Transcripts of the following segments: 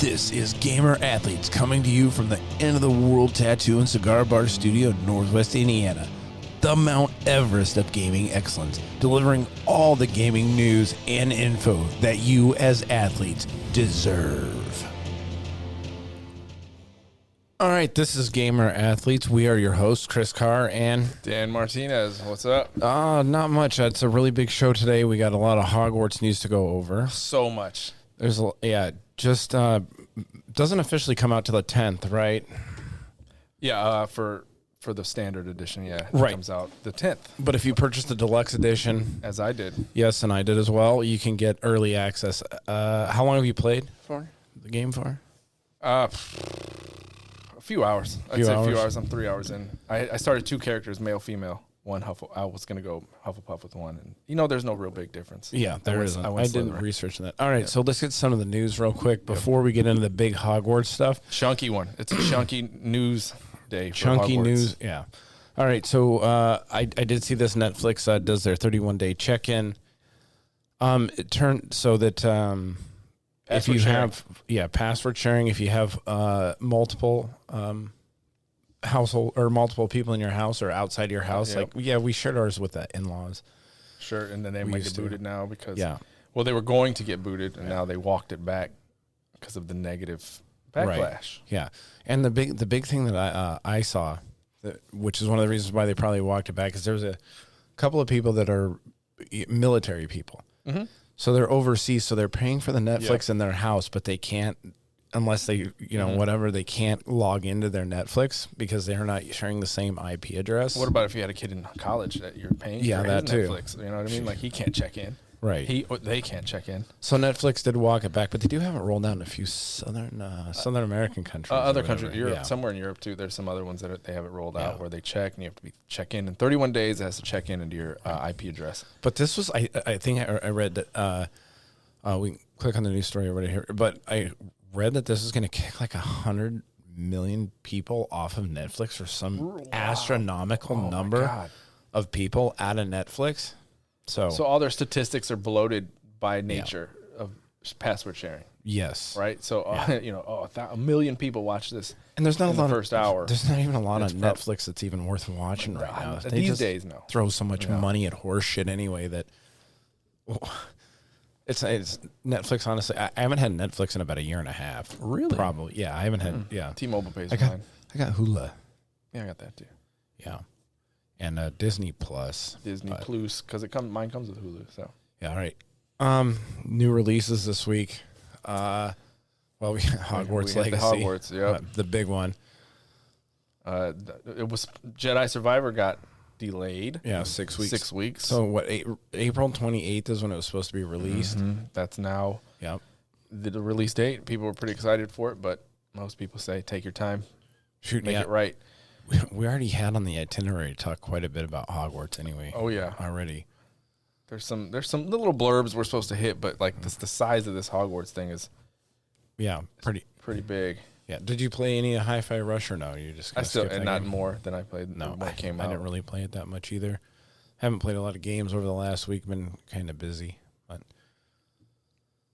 This is Gamer Athletes coming to you from the End of the World Tattoo and Cigar Bar Studio in Northwest Indiana, the Mount Everest of gaming excellence, delivering all the gaming news and info that you as athletes deserve. All right, this is Gamer Athletes. We are your hosts, Chris Carr and Dan Martinez. What's up? Not much. It's a really big show today. We got a lot of Hogwarts news to go over. So much. There's just doesn't officially come out till the 10th, right? Yeah, for the standard edition, yeah, Right. It comes out the 10th. But if you purchase the deluxe edition, As I did. yes, and I did as well, you can get early access. How long have you played for the game for? A few hours. I'd say a few hours. I'm 3 hours in. I started two characters, male, female. One I was going to go Hufflepuff with one. And, there's no real big difference. Yeah, there isn't. I didn't Slytherin. research that. All right, so let's get some of the news real quick before we get into the big Hogwarts stuff. Chunky one. It's a chunky news day for Chunky Hogwarts. news, yeah. All right, so I did see this. Netflix does their 31-day check-in. It turned so that if you have password sharing, if you have multiple household or multiple people in your house or outside your house, we shared ours with the in-laws. Sure, and then they might get booted now because they were going to get booted and now they walked it back because of the negative backlash. Right. Yeah, and the big thing that I saw, which is one of the reasons why they probably walked it back, is there's a couple of people that are military people. Mm-hmm. So they're overseas, so they're paying for the Netflix in their house, but they can't, unless they, whatever, they can't log into their Netflix because they're not sharing the same IP address. What about if you had a kid in college that you're paying for that too. Netflix? You know what I mean? Like, he can't check in. Right. They can't check in. So Netflix did walk it back, but they do have it rolled out in a few Southern American countries. Other countries, Europe, somewhere in Europe too. There's some other ones that they have it rolled out where they check and you have to check in 31 days. It has to check in into your IP address. But this was, I think I read that, we can click on the news story over here, but I read that this is going to kick like 100 million people off of Netflix for some astronomical number of people out of Netflix. So all their statistics are bloated by nature of password sharing. Yes. Right. So a million people watch this, and there's not a lot the first hour. There's not even a lot on Netflix that's even worth watching right now. These days, no. Throw so much money at horse shit anyway that it's Netflix. Honestly, I haven't had Netflix in about a year and a half. Really? Probably. Yeah, I haven't had. T-Mobile pays I for mine. got Hulu. Yeah, I got that too. Yeah. And Disney Plus. Disney Plus, because mine comes with Hulu. So yeah, all right. New releases this week. We got Hogwarts Legacy. Hogwarts, the big one. It was Jedi Survivor got delayed. Yeah, 6 weeks. 6 weeks. So what? April 28th is when it was supposed to be released. Mm-hmm. That's now. Yep. The release date. People were pretty excited for it, but most people say take your time, make it right. We already had on the itinerary to talk quite a bit about Hogwarts anyway. Oh yeah, already. There's some little blurbs we're supposed to hit, but like the size of this Hogwarts thing is pretty big. Yeah. Did you play any Hi-Fi Rush or no? You just not more than I played. No, when it came out. I didn't really play it that much either. Haven't played a lot of games over the last week. Been kind of busy, but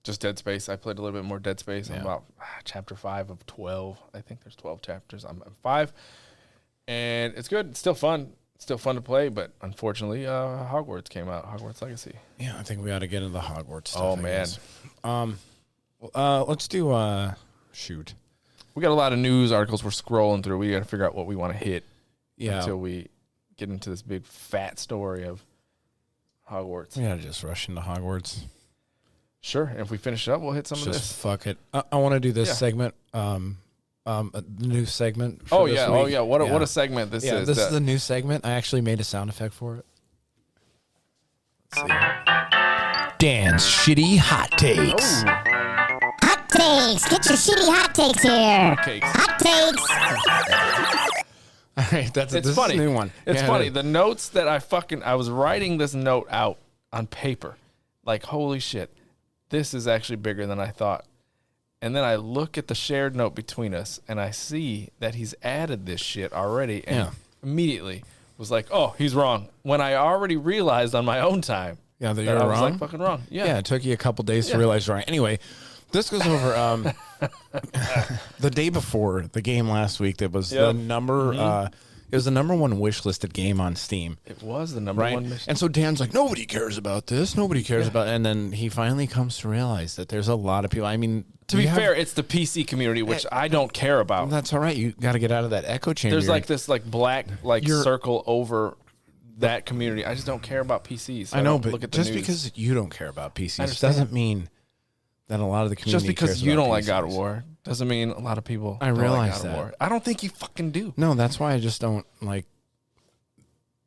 just Dead Space. I played a little bit more Dead Space. I'm about chapter 5 of 12. I think there's 12 chapters. I'm at 5. And it's good. It's still fun. It's still fun to play, but unfortunately, Hogwarts came out. Hogwarts Legacy. Yeah, I think we ought to get into the Hogwarts stuff. Oh, man. Let's do, shoot. We got a lot of news articles we're scrolling through. We got to figure out what we want to hit until we get into this big fat story of Hogwarts. We got to just rush into Hogwarts. Sure. And if we finish it up, we'll hit some of this. Just fuck it. I want to do this segment. The new segment. What a segment this is. This is the new segment. I actually made a sound effect for it. Let's see. Dan's shitty hot takes. Hot takes. Get your shitty hot takes here. Hot takes. All right, this funny. Is a new one. It's funny. The notes that I was writing this note out on paper. Like, holy shit, this is actually bigger than I thought. And then I look at the shared note between us, and I see that he's added this shit already, and immediately was like, "Oh, he's wrong." When I already realized on my own time, that you're wrong. I was like, fucking wrong. Yeah, it took you a couple days to realize you're wrong. Anyway, This goes over the day before the game last week. That was the number. It was the number one wish listed game on Steam. It was the number one mission. And so Dan's like, nobody cares about this. Nobody cares about it. And then he finally comes to realize that there's a lot of people. I mean, to be fair, it's the PC community, which I don't care about. That's all right. You got to get out of that echo chamber. There's like this like black circle over that community. I just don't care about PCs. I know, but look at the just news. because you don't care about PCs doesn't mean that a lot of the community just because cares you about don't like PCs. God of War doesn't mean a lot of people I don't realize like God that. of War. I don't think you fucking do. No, that's why I just don't like.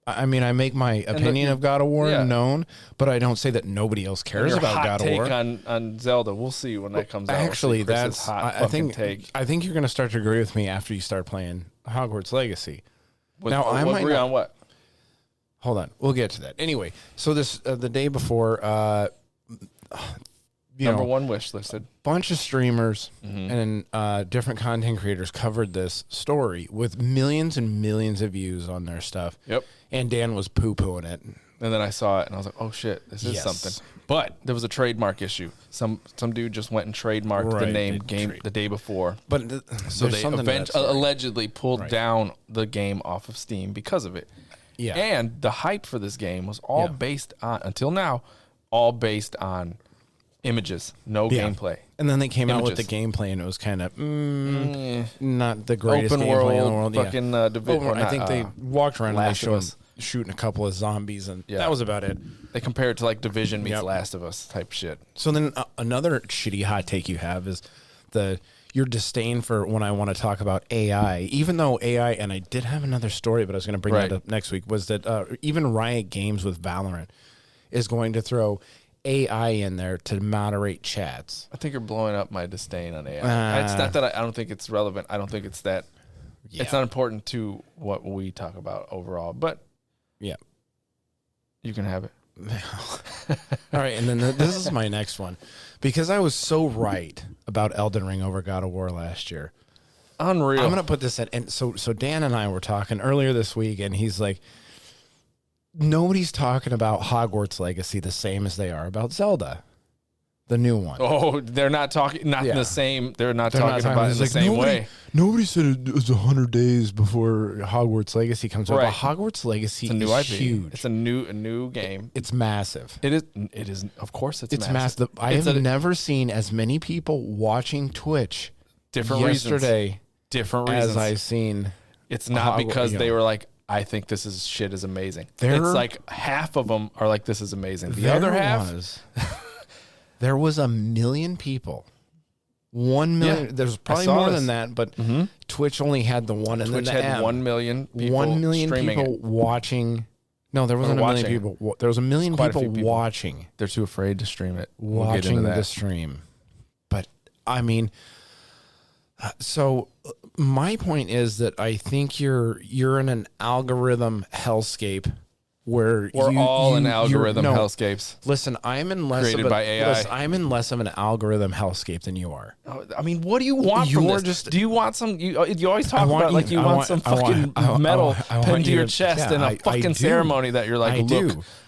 I mean, I make my opinion of God of War known, but I don't say that nobody else cares about God of War. On Zelda, we'll see when that comes out. Actually, that's hot. I think I think you're going to start to agree with me after you start playing Hogwarts Legacy. I might agree on what? Hold on, we'll get to that. Anyway, so this the day before, number one wish listed. Bunch of streamers and different content creators covered this story with millions and millions of views on their stuff. Yep. And Dan was poo-pooing it. And then I saw it and I was like, oh shit, this is something. But there was a trademark issue. Some dude just went and trademarked the name game the day before. But so they allegedly pulled down the game off of Steam because of it. Yeah. And the hype for this game was all based on, until now, all based on images, no gameplay. And then they came out with the gameplay, and it was kind of not the greatest open gameplay world, in the world. fucking I think they walked around and they showed Us. shooting a couple of zombies, and that was about it. They compare it to like Division meets Last of Us type shit. So then another shitty hot take you have is your disdain for when I want to talk about AI, even though AI, and I did have another story, but I was going to bring that up next week, was that even Riot Games with Valorant is going to throw AI in there to moderate chats. I think you're blowing up my disdain on AI. It's not that I don't think it's relevant. I don't think it's that. Yeah. It's not important to what we talk about overall. But yeah, you can have it. All right, and then this is my next one, because I was so right about Elden Ring over God of War last year. Unreal. I'm gonna put this in, and so Dan and I were talking earlier this week, and he's like, nobody's talking about Hogwarts Legacy the same as they are about Zelda, the new one. Oh, they're not talking, in the same. They're not talking about it in the same way. Nobody said it was 100 days before Hogwarts Legacy comes out. But Hogwarts Legacy is huge. It's a new game. It's massive. It is. Of course, it's massive. I have never seen as many people watching Twitch different reasons as I've seen. It's not because they were like, I think this is amazing. It's like half of them are like, this is amazing. The other half, there was 1 million people. 1 million. Yeah, there's probably more than that, but Twitch only had the one, and Twitch then had 1 million people. 1 million people watching. No, there wasn't 1 million people. There was 1 million people watching. They're too afraid to stream it. Watching the stream, but I mean, so my point is that I think you're in an algorithm hellscape where we're all in algorithm hellscapes. Listen, I'm in less created by AI. Listen, I'm in less of an algorithm hellscape than you are. I mean, what do you want from this? Do you want some? You always talk about like you want some fucking metal pinned to your chest in a fucking ceremony that you're like,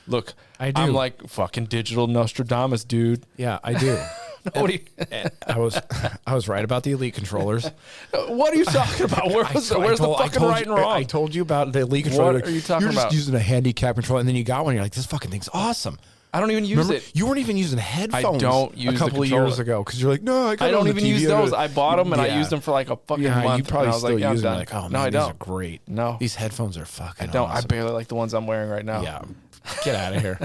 look, I do. I'm like fucking digital Nostradamus, dude. Yeah, I do. I was right about the Elite controllers. What are you talking about? Where's the fucking right and wrong? I told you about the Elite controller. What are you talking about? You're just using a handicap controller, and then you got one. And you're like, this fucking thing's awesome. I don't even use it. You weren't even using headphones. I don't use a couple of years ago because you're like, no, I don't even use those. I bought them and I used them for like a fucking month. You probably still use them. Like, oh man, these are great. No, these headphones are fucking. I don't. Awesome. I barely like the ones I'm wearing right now. Yeah, get out of here.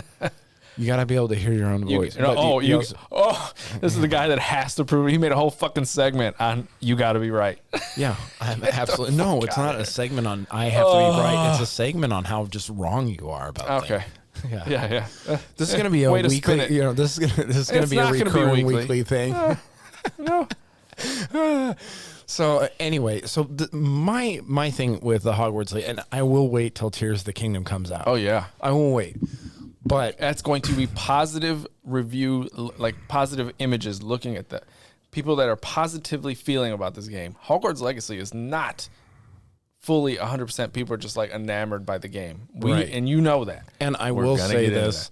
You got to be able to hear your own voice. This is the guy that has to prove it. He made a whole fucking segment on you got to be right. Yeah, I'm absolutely. No, it's not a segment on I have to be right. It's a segment on how just wrong you are about things. Yeah. This is going to be a weekly. This is going to be a recurring weekly thing. No. So anyway, my thing with the Hogwarts, and I will wait till Tears of the Kingdom comes out. Oh yeah, I will wait. But that's going to be positive review, like positive images looking at the people that are positively feeling about this game. Hogwarts Legacy is not fully 100%. People are just like enamored by the game. And you know that. And I will say this.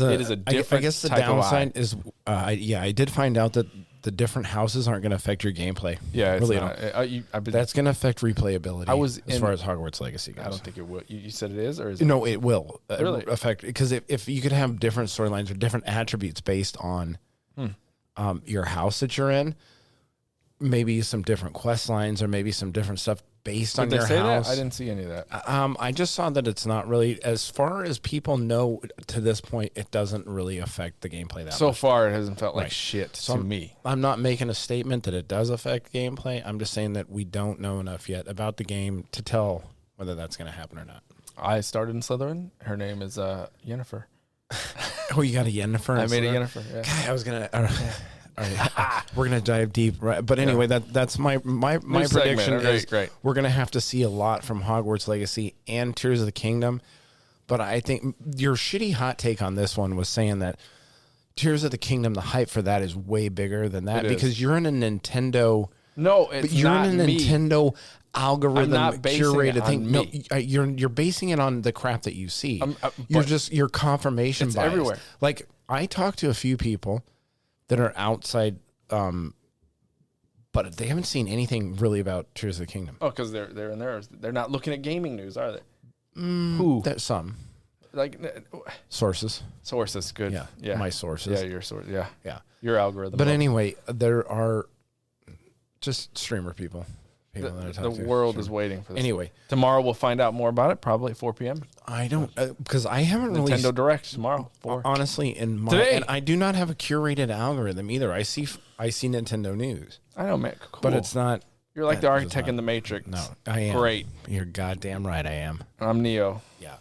It is a different I guess the type of downside is, I did find out that the different houses aren't going to affect your gameplay. Yeah, it's really not. That's going to affect replayability. As far as Hogwarts Legacy goes. I don't think it will. You said it is, or is No, it will Really? affect, because if you could have different storylines or different attributes based on your house that you're in, maybe some different quest lines or maybe some different stuff based on Did your they say house. that? I didn't see any of that. I just saw that it's not really, as far as people know to this point, it doesn't really affect the gameplay that So much. far, it hasn't felt like Right. shit So to me. I'm not making a statement that it does affect gameplay. I'm just saying that we don't know enough yet about the game to tell whether that's going to happen or not. I started in Slytherin. Her name is Yennefer. Oh, you got a Yennefer? I made a Yennefer. Yeah. God, I was gonna. All right, we're gonna dive deep, right? But anyway, that's my prediction is great. we're gonna have to see a lot from Hogwarts Legacy and Tears of the Kingdom. But I think your shitty hot take on this one was saying that Tears of the Kingdom, the hype for that is way bigger than that, It is. because you're in a Nintendo. No, it's But you're not in a me. Nintendo algorithm I'm not basing curated it on thing. me. No, you're basing it on the crap that you see. but You're confirmation it's bias. everywhere. Like, I talked to a few people that are outside, but they haven't seen anything really about Tears of the Kingdom. Oh, because they're in theirs. They're not looking at gaming news, are they? Who? There's some Like sources. sources. Good. Yeah, my sources. Yeah, your source. Yeah, Yeah. your algorithm. But anyway, there are just streamer people. That I the talk to. world is waiting for this. Anyway, tomorrow we'll find out more about it. Probably at 4 p.m. I don't, because I haven't really Nintendo Direct tomorrow. 4. honestly in my Today. and I do not have a curated algorithm either. I see Nintendo news, I know, man. Cool. but it's not. You're like the it's architect not- in the Matrix. No, I am Great. You're goddamn right. I am. I'm Neo. Yeah.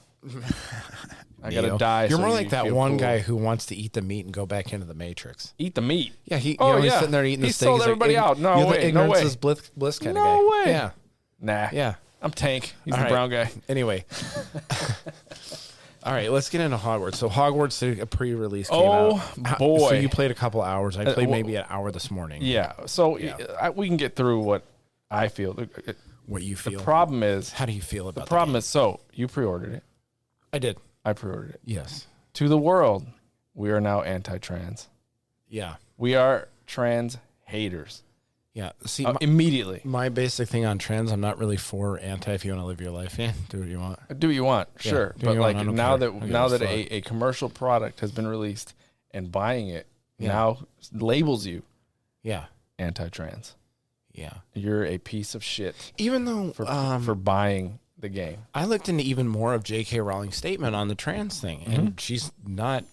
I gotta Neo. die. You're so more you like that feel one cool. guy who wants to eat the meat and go back into the Matrix. Eat the meat. Yeah, he's yeah. sitting there eating He the steak. sold He's like, everybody out. No you're way, the no ignorance way. is bliss kind of No guy. way. Yeah. Nah. Yeah. I'm Tank. He's All the right. brown guy. Anyway. All right, let's get into Hogwarts. So Hogwarts, a pre-release came Oh, out. boy. So you played a couple hours. I played well- maybe an hour this morning. Yeah. So we can get through what I feel. What you The feel? problem is, How do you feel about the problem is, so you pre-ordered it. I did. I pre-ordered it. Yes. To the world, we are now anti-trans. Yeah. We are trans haters. Yeah. See, Immediately. my basic thing on trans, I'm not really for anti. If you want to live your life, yeah, do what you want. Do what you want, Yeah, sure. do what But you like want, I don't now care. that I don't now give that a fuck. a commercial product has been released and buying it Yeah. now labels you Yeah. anti-trans. Yeah. You're a piece of shit Even though for buying the game. I looked into even more of J.K. Rowling's statement on the trans thing, and she's not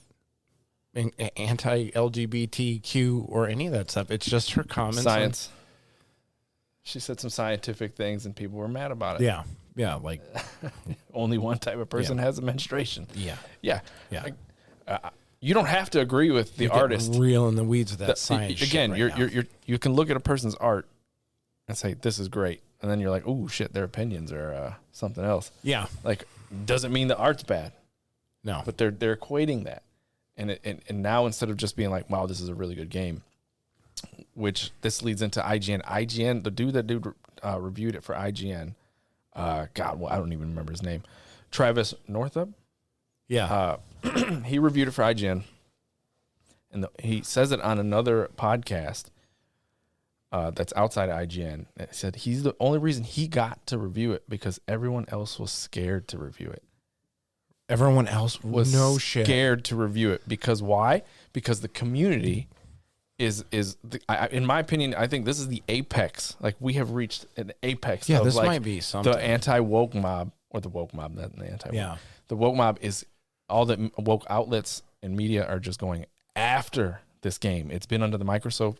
anti-LGBTQ or any of that stuff. It's just her comments. Science. She said some scientific things and people were mad about it. Yeah. Yeah. Like, Only one type of person has a menstruation. yeah. Yeah. Yeah. You don't have to agree with the You're getting artist. real in the weeds with that science. Again, shit right now. you can look at a person's art and say this is great, and then you're like, oh shit, their opinions are something else. Yeah. Like, doesn't mean the art's bad, No. but they're equating that, and now instead of just being like, wow, this is a really good game, which this leads into IGN. The dude reviewed it for IGN. God, well, I don't even remember his name. Travis Northup. Yeah. He reviewed it for IGN, and he says it on another podcast that's outside of IGN. He said he's the only reason he got to review it because everyone else was scared to review it. Everyone else Was no shit. scared to review it because why? Because the community is in my opinion, I think this is the apex. Like we have reached an apex. Yeah, of this like might be something. the anti-woke mob or the woke mob, not the anti-woke. Yeah. The woke mob is all the woke outlets and media are just going after this game. It's been under the microscope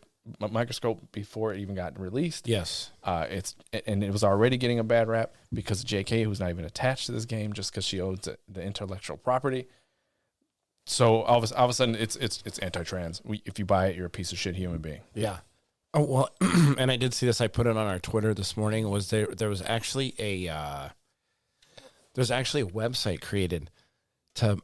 before it even got released. Yes. And it was already getting a bad rap because JK, who's not even attached to this game, just because she owns the intellectual property. So all of a sudden, it's anti-trans. If you buy it, you're a piece of shit human being. Yeah. Oh well, and I did see this. I put it on our Twitter this morning. Was there was actually a website created to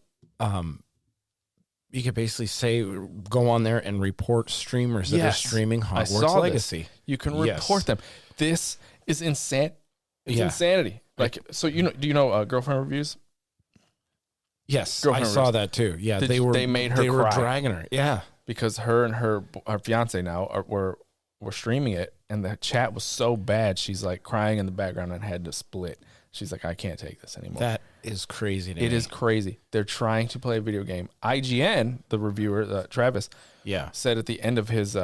you could basically say go on there and report streamers that are streaming I Hogwarts saw Legacy. this. You can report them. This is insane. It's Yeah. insanity. Like so, do you know girlfriend reviews? Yes, Girlfriend I saw reveals. that too. Yeah, They made her were cry. dragging her. Yeah, because her and her fiance now were streaming it, and the chat was so bad. She's like crying in the background and had to split. She's like, I can't take this anymore. that is crazy. It is crazy. They're trying to play a video game. IGN, the reviewer, Travis, said at the end of his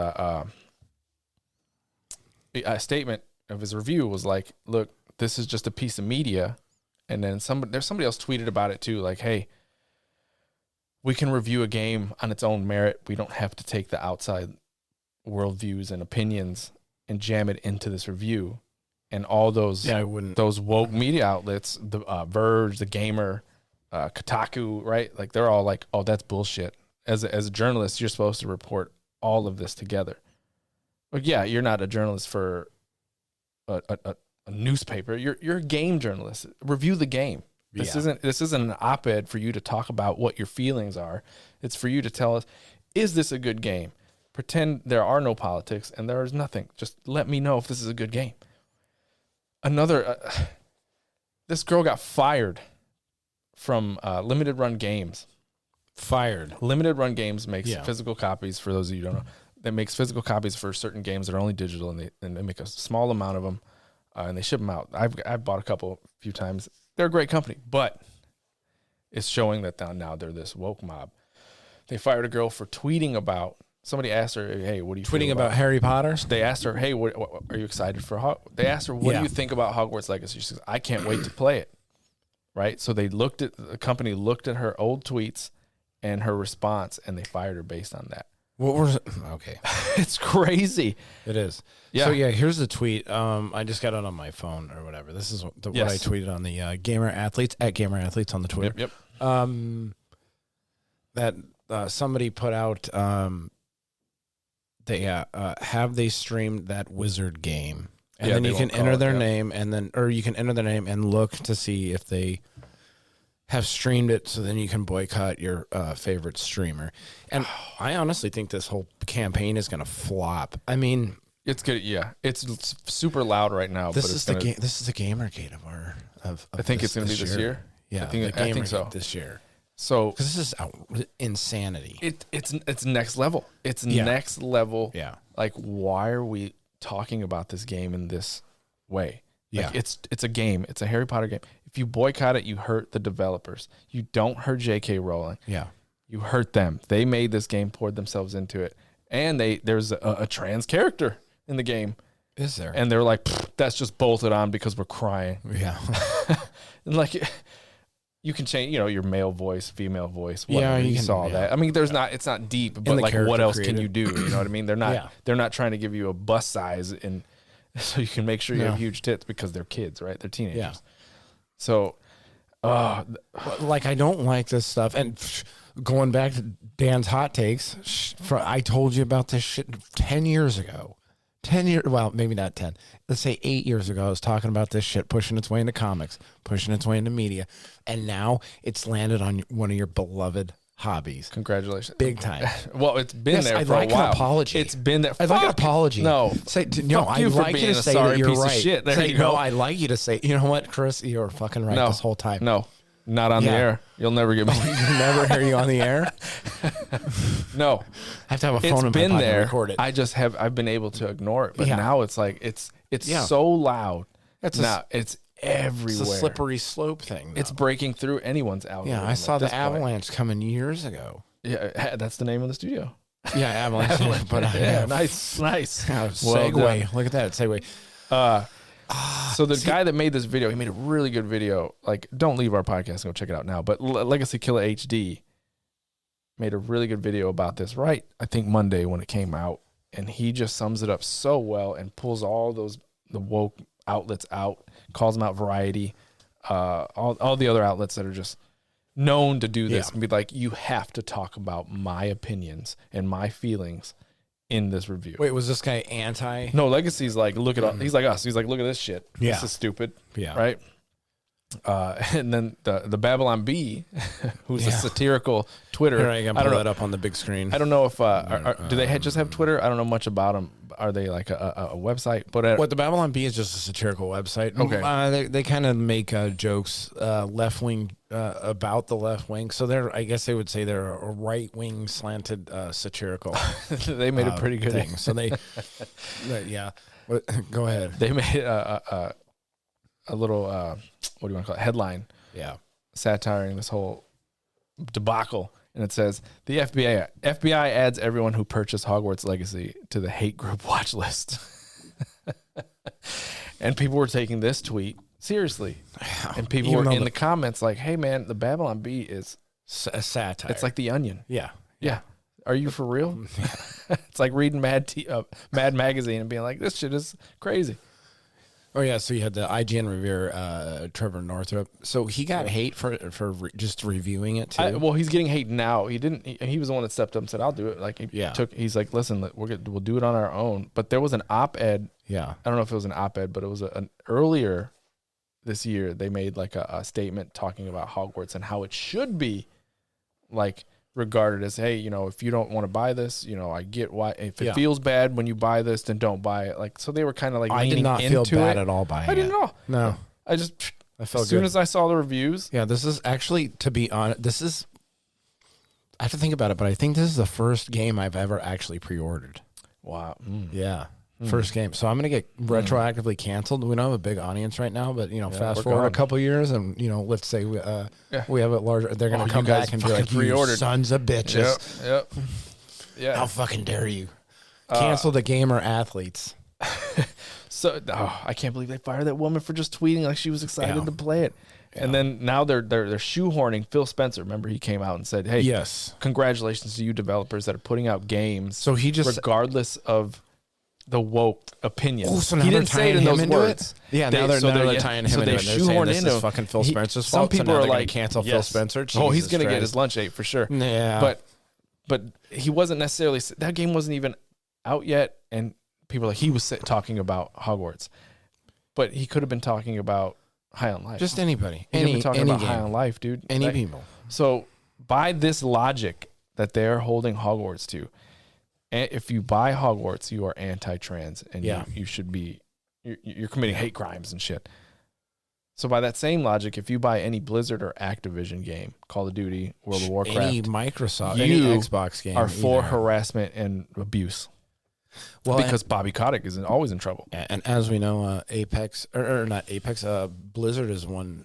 statement of his review was like, look, this is just a piece of media. And then somebody else tweeted about it too, like, hey, we can review a game on its own merit. We don't have to take the outside worldviews and opinions and jam it into this review. And all those those woke media outlets, the Verge, the Gamer, Kotaku, right? Like they're all like, oh, that's bullshit. As a journalist, you're supposed to report all of this together. But yeah, you're not a journalist for a newspaper. You're a game journalist. Review the game. This isn't an op-ed for you to talk about what your feelings are. It's for you to tell us, is this a good game? Pretend there are no politics and there is nothing. Just let me know if this is a good game. This girl got fired from Limited Run Games. Limited Run Games makes physical copies, for those of you who don't know. That makes physical copies for certain games that are only digital, and they make a small amount of them, and they ship them out. I've bought a few times. They're a great company, but it's showing that now they're this woke mob. They fired a girl for tweeting about. Somebody asked her, "Hey, what do you tweeting feel about Harry Potter?" They asked her, "Hey, what are you excited for?" They asked her, "What do you think about Hogwarts Legacy?" She says, "I can't wait to play it." Right? So the company looked at her old tweets and her response, and they fired her based on that. What was okay? It's crazy. It is. Yeah. So here's the tweet. I just got it on my phone or whatever. This is what I tweeted on the Gamer Athletes at Gamer Athletes on the Twitter. Yep. That somebody put out. They have they streamed that Wizard game, and then you can enter their name, or you can enter their name and look to see if they have streamed it. So then you can boycott your favorite streamer. And I honestly think this whole campaign is going to flop. I mean, it's good. Yeah, it's super loud right now. This is the Gamergate of our. I think it's going to be this year. Yeah, I think so. This year. So because this is insanity. It's next level. It's next level. Yeah. Like, why are we talking about this game in this way? Like, yeah. It's a game. It's a Harry Potter game. If you boycott it, you hurt the developers. You don't hurt J.K. Rowling. Yeah. You hurt them. They made this game, poured themselves into it, and there's a trans character in the game. Is there? And they're like, that's just bolted on because we're crying. Yeah. And like, you can change, your male voice, female voice. Whatever. You saw that. I mean, it's not deep, but like, what else can you do? You know what I mean? They're not trying to give you a bust size and so you can make sure you have huge tits because they're kids, right? They're teenagers. Yeah. So, like, I don't like this stuff. And going back to Dan's hot takes, I told you about this shit 10 years ago. 10 years, well, maybe not 10. Let's say 8 years ago, I was talking about this shit pushing its way into comics, pushing its way into media. And now it's landed on one of your beloved hobbies. Congratulations. Big time. Well, it's been there I'd for like a while. An apology. It's been there. I'd like an apology. No. I'd like you to say that you're right. Shit. There say, you go. No, I'd like you to say, you know what, Chris, you're fucking right this whole time. No, not on the air. You'll never get me. You'll never hear you on the air? No. I have to have a phone in my pocket to record it. I've been able to ignore it, but now it's like, it's so loud. It's everywhere. It's a slippery slope thing. It's breaking through anyone's algorithm. Yeah, I saw the Avalanche coming years ago. Yeah, that's the name of the studio. Yeah, Avalanche. But nice. Segue. Look at that segue. So the guy that made this video, he made a really good video. Like, don't leave our podcast and go check it out now. But Legacy Killer HD made a really good video about this, right? I think Monday when it came out, and he just sums it up so well and pulls all the woke outlets out, calls them out Variety, all the other outlets that are just known to do this, and be like, you have to talk about my opinions and my feelings in this review. Wait, was this guy anti? No, Legacy's like, look at all, he's like us. He's like, look at this shit. Yeah. This is stupid. Yeah. Right? And then the Babylon Bee, who's a Yeah. satirical Twitter. Here, I can I pull don't that know. up on the big screen. I don't know if do they just have Twitter? I don't know much about them. Are they like a website? But What the Babylon Bee is just a satirical website. Okay. They kind of make jokes, left wing, about the left wing. So I guess they would say they're a right wing slanted satirical. they made a pretty good thing. So yeah. Go ahead. They made a little what do you want to call it? Headline. Yeah. Satiring this whole debacle. And it says, the FBI adds everyone who purchased Hogwarts Legacy to the hate group watch list. And people were taking this tweet seriously. And people were in the comments like, hey, man, the Babylon Bee is a satire. It's like The Onion. Yeah. Yeah. Are you for real? It's like reading Mad Magazine and being like, this shit is crazy. Oh yeah, so you had the IGN reviewer, Trevor Northrup. So he got hate for just reviewing it too. Well, he's getting hate now. He didn't. He was the one that stepped up and said, "I'll do it." Like he's like, "Listen, we'll do it on our own." But there was an op-ed. Yeah, I don't know if it was an op-ed, but it was an earlier this year. They made like a statement talking about Hogwarts and how it should be, like, regarded as, hey, if you don't want to buy this, I get why. If it feels bad when you buy this, then don't buy it. Like, so they were kind of like, I did not feel bad at all buying it. I didn't know. No, I felt as soon as I saw the reviews. Yeah, this is actually, to be honest, I have to think about it, but I think this is the first game I've ever actually pre-ordered. Wow. Yeah. First game. So I'm going to get retroactively canceled. We don't have a big audience right now, but, fast forward a couple years and, let's say we have a larger, they're going to come back and be like, you sons of bitches. Yep. Yeah. How fucking dare you? Cancel the gamer athletes. So I can't believe they fired that woman for just tweeting like she was excited to play it. Yeah. And then now they're shoehorning Phil Spencer. Remember, he came out and said, hey, yes, congratulations to you developers that are putting out games. So he just, regardless of the woke opinion. Oh, so he didn't say it in those words. Yeah, now they're tying him into it. They're saying this is fucking Phil Spencer's fault. Some people are like, cancel Phil Spencer. He's going to get his lunch ate for sure. Yeah. But he wasn't necessarily, that game wasn't even out yet. And people are like, he was talking about Hogwarts. But he could have been talking about High on Life. Just anybody. He could have been talking about High on Life, dude. Any people. So by this logic that they're holding Hogwarts to, if you buy Hogwarts, you are anti-trans, and you should be, you're committing hate crimes and shit. So by that same logic, if you buy any Blizzard or Activision game, Call of Duty, World of Warcraft, any Microsoft, any Xbox game, are for harassment and abuse. Well, because Bobby Kotick is always in trouble. And as we know, Apex, or not Apex, Blizzard is one.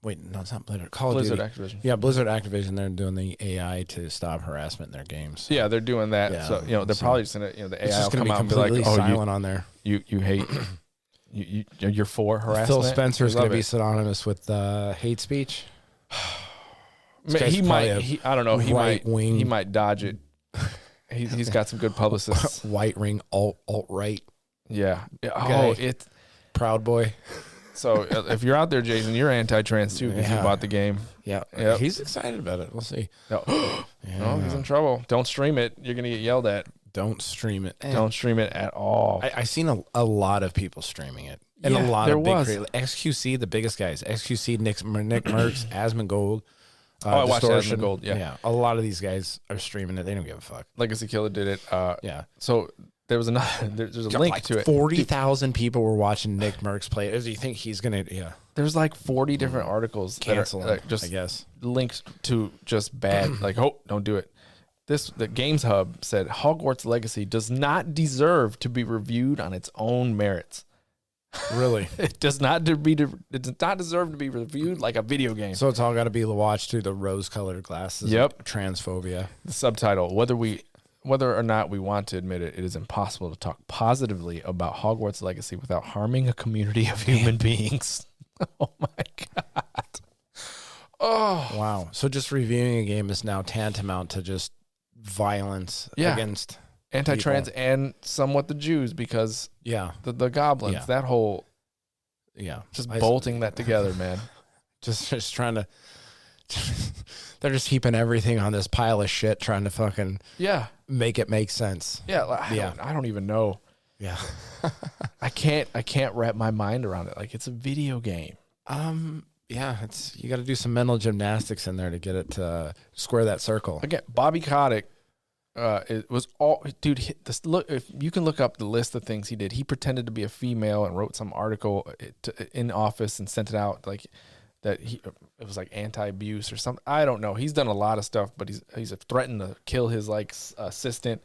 Wait, no, it's not Blizzard. Call of Duty. Activision. Yeah, Blizzard Activision. They're doing the AI to stop harassment in their games. Yeah, they're doing that. Yeah, so they're probably just gonna, the AI will come out and be like, "Oh, silent on there. You hate, you're for harassment." Phil Spencer's going to be synonymous with hate speech. He might. I don't know. He might dodge it. He's got some good publicists. White ring alt right. Yeah. Oh, it's Proud Boy. So if you're out there, Jason, you're anti-trans too because you bought the game. Yeah. Yep. He's excited about it. We'll see. No, he's in trouble. Don't stream it. You're going to get yelled at. Don't stream it. Don't stream it at all. I seen a lot of people streaming it. And a lot of big XQC, the biggest guys. XQC, Nick Merckx, Asmongold. I watched Asmongold. Yeah. A lot of these guys are streaming it. They don't give a fuck. Legacy Killer did it. Yeah. So there was another. There's a link to it. 40,000 people were watching Nick Merckx play it. Do you think he's gonna? Yeah. There's like 40 different articles cancel that are just, I guess, linked to just bad. Like, don't do it. The Games Hub said Hogwarts Legacy does not deserve to be reviewed on its own merits. Really? It does not deserve to be reviewed like a video game. So it's all got to be watched through the rose-colored glasses. Yep. Transphobia. The subtitle: whether or not we want to admit it, it is impossible to talk positively about Hogwarts Legacy without harming a community of human beings. Oh my God. Oh wow. So just reviewing a game is now tantamount to just violence against anti-trans people. And somewhat the Jews because the goblins, that whole bolting that together, man. Just trying to they're just heaping everything on this pile of shit trying to fucking make it make sense. I don't even know. I can't wrap my mind around it. Like, it's a video game. Yeah, you got to do some mental gymnastics in there to get it to square that circle. Again, Bobby Kotick, it was all, dude. Look, if you can look up the list of things he did, he pretended to be a female and wrote some article in office and sent it out like that. It was like anti-abuse or something. I don't know. He's done a lot of stuff, but he's threatened to kill his like assistant.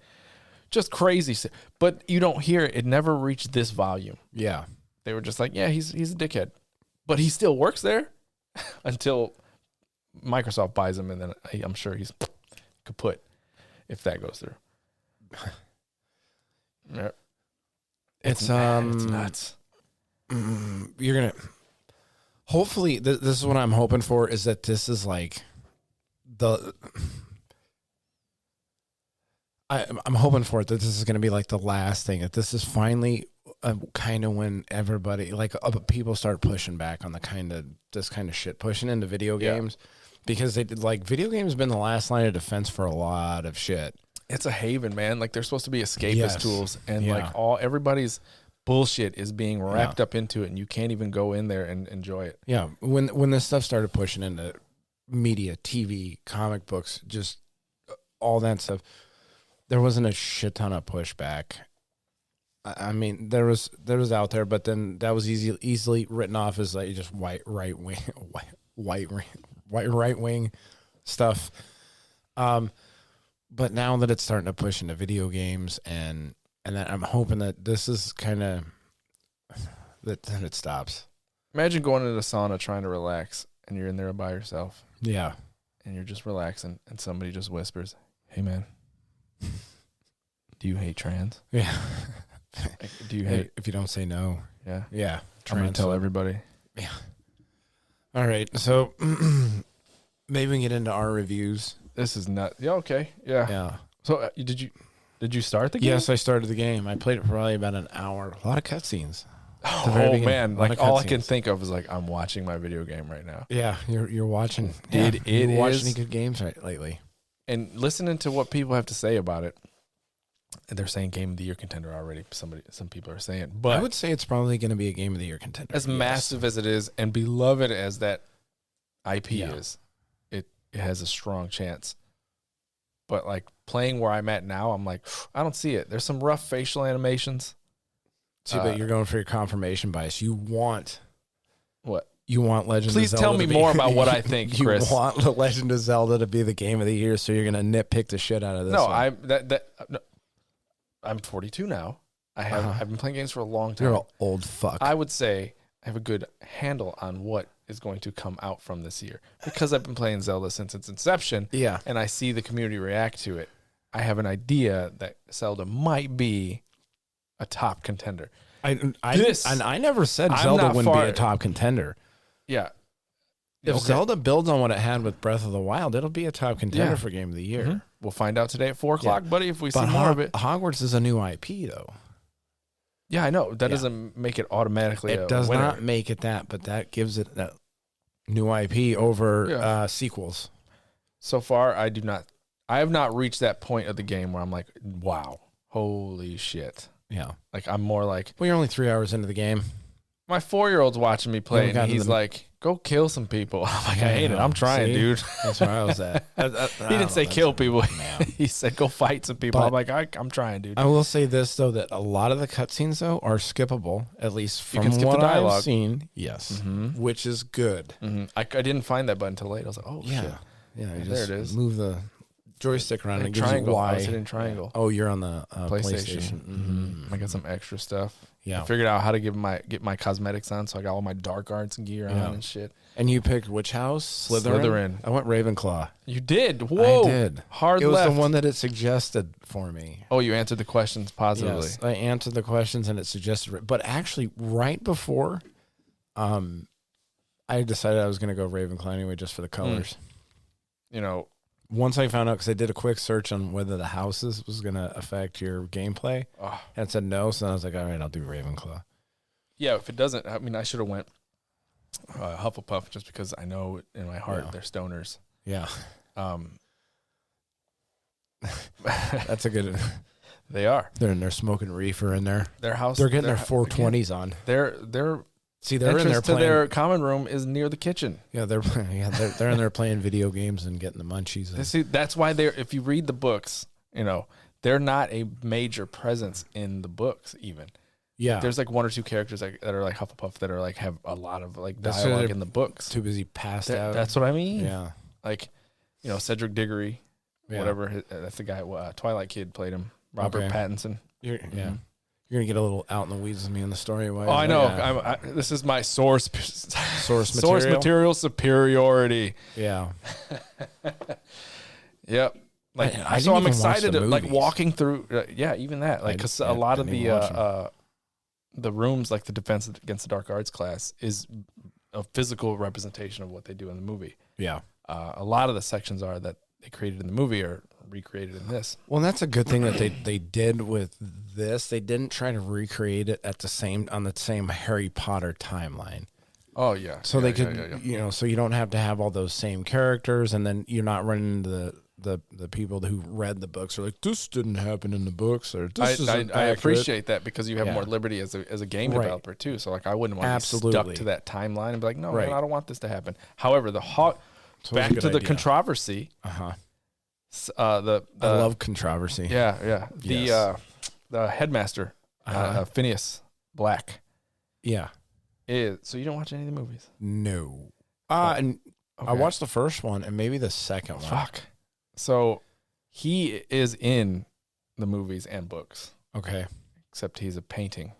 Just crazy. But you don't hear it. It never reached this volume. Yeah, they were just like, yeah, he's a dickhead, but he still works there until Microsoft buys him, and then I'm sure he's kaput if that goes through. Yeah. It's nuts. You're gonna hopefully this is what I'm hoping for, is that this is like I'm hoping for it that this is going to be like the last thing, that this is finally kind of when everybody like people start pushing back on this kind of shit, pushing into video games, because they did, like, video games have been the last line of defense for a lot of shit. It's a haven, man. Like, they're supposed to be escapist tools, and like everybody's bullshit is being wrapped up into it, and you can't even go in there and enjoy it. Yeah, when this stuff started pushing into media, TV, comic books, just all that stuff, there wasn't a shit ton of pushback. I mean, there was out there, but then that was easily written off as like just right wing stuff. But now that it's starting to push into video games, and that, I'm hoping that this is kind of that it stops. Imagine going into the sauna trying to relax, and you're in there by yourself. Yeah, and you're just relaxing, and somebody just whispers, "Hey, man, do you hate trans?" Yeah. Do you hate if you don't say no? Yeah. Yeah. I'm going to tell everybody. Yeah. All right. So maybe we can get into our reviews. This is not. Yeah. Okay. Yeah. Yeah. So did you start the game? Yes, I started the game. I played it for probably about an hour. A lot of cutscenes. Oh man. Like all I can think of is like, I'm watching my video game right now. Yeah. You're watching. Dude, you're watching any good games lately. And listening to what people have to say about it. They're saying game of the year contender already. Some people are saying, but I would say it's probably going to be a game of the year contender. As massive as it is and beloved as that IP is, it has a strong chance. But like playing where I'm at now, I'm like, I don't see it. There's some rough facial animations. See, but you're going for your confirmation bias. You want what? You want Legend of Zelda. Please tell me more about what I think, Chris. You want the Legend of Zelda to be the game of the year, so you're going to nitpick the shit out of this. No, one. I'm 42 now. I've been playing games for a long time. You're an old fuck. I would say I have a good handle on what is going to come out from this year because I've been playing Zelda since its inception. Yeah, and I see the community react to it. I have an idea that Zelda might be a top contender. I never said Zelda wouldn't be a top contender. Yeah. If Zelda builds on what it had with Breath of the Wild, it'll be a top contender for Game of the Year. Mm-hmm. We'll find out today at 4 o'clock, buddy, if we see more of it. Hogwarts is a new IP, though. Yeah, I know. That doesn't make it automatically a winner. It does not make it that, but that gives it that new IP over sequels. So far, I have not reached that point of the game where I'm like, wow, holy shit. Yeah. Like, I'm more like... Well, you're only 3 hours into the game. My 4-year-old's watching me play, and he's like, go kill some people. I'm like, I hate it. I'm trying, dude. That's where I was at. He didn't say kill people. He said go fight some people. But I'm like, I'm trying, dude. I will say this, though, that a lot of the cutscenes, though, are skippable, at least from you can skip what the dialogue. I've seen. Yes. Mm-hmm. Which is good. Mm-hmm. I didn't find that button until late. I was like, oh, shit. Yeah, there it is. Move the joystick around and it gives triangle. you Y. I was hitting triangle. Oh, you're on the PlayStation. Mm-hmm. I got some extra stuff. Yeah. I figured out how to get my cosmetics on, so I got all my dark arts and gear on and shit. And you picked which house? Slytherin. I went Ravenclaw. You did? Whoa. I did. Hard It was left. the one that it suggested for me. Oh, you answered the questions positively. Yes, I answered the questions and it suggested. But actually, right before, I decided I was going to go Ravenclaw anyway, just for the colors. You know, once I found out, because I did a quick search on whether the houses was going to affect your gameplay, and it said no. So then I was like, all right, I'll do Ravenclaw. Yeah, if it doesn't, I mean, I should have went Hufflepuff just because I know in my heart they're stoners. Yeah. That's a good. They are. They're in there smoking reefer in there. Their house. They're getting their 420s on. Their See, they're in there entrance to playing. their common room is near the kitchen. Yeah, they're in there playing video games and getting the munchies. And, See, that's why they're. If you read the books, they're not a major presence in the books. Even there's like one or two characters that are like Hufflepuff that are like have a lot of like dialogue in the books. Too busy passed out. That's what I mean. Yeah, like Cedric Diggory, whatever. That's the guy. Twilight Kid played him. Robert Pattinson. You're gonna get a little out in the weeds with me in the story. I know. Yeah. This is my source material superiority. Yeah. Yep. Like so, I'm excited to like walking through. Even that. Like because a lot of the rooms, like the Defense Against the Dark Arts class, is a physical representation of what they do in the movie. Yeah. A lot of the sections are that they created in the movie are recreated in this. Well, and that's a good thing that they did with this. They didn't try to recreate it on the same Harry Potter timeline. Oh yeah. So they could, so you don't have to have all those same characters, and then you're not running into the people who read the books are like, this didn't happen in the books, or this isn't I appreciate that because you have more liberty as a game Right. developer too. So like I wouldn't want to be stuck to that timeline and be like, no, Right. man, I don't want this to happen. However, back to the controversy. I love controversy. Yeah. Yes. The headmaster, Phineas Black. Yeah. So you don't watch any of the movies? No. And I watched the first one and maybe the second one. Fuck. So he is in the movies and books. Okay. Except he's a painting.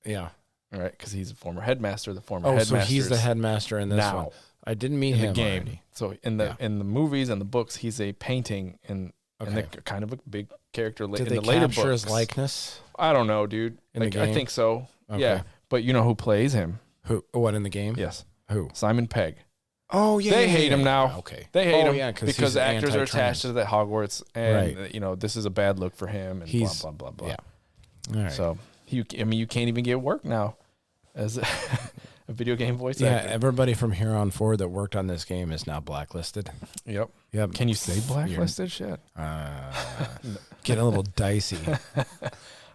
Yeah. All right, because he's a former headmaster. The former headmaster. headmaster. So he's the headmaster in this one. I didn't meet him in the game. Already. So in the movies and the books, he's a painting and they're kind of a big character. Did in they the later capture books. his likeness? I don't know, dude. In the game? I think so. Okay. Yeah, but you know who plays him? Who? What in the game? Yes. Who? Simon Pegg. Oh yeah. They hate him now. Okay. They hate him because actors are attached to the Hogwarts, and this is a bad look for him. And he's blah blah blah blah. Yeah. All right. So you can't even get work now as a video game voice actor. Yeah, everybody from here on forward that worked on this game is now blacklisted. Yep. Yep. Can you say blacklisted? Shit. Get a little dicey.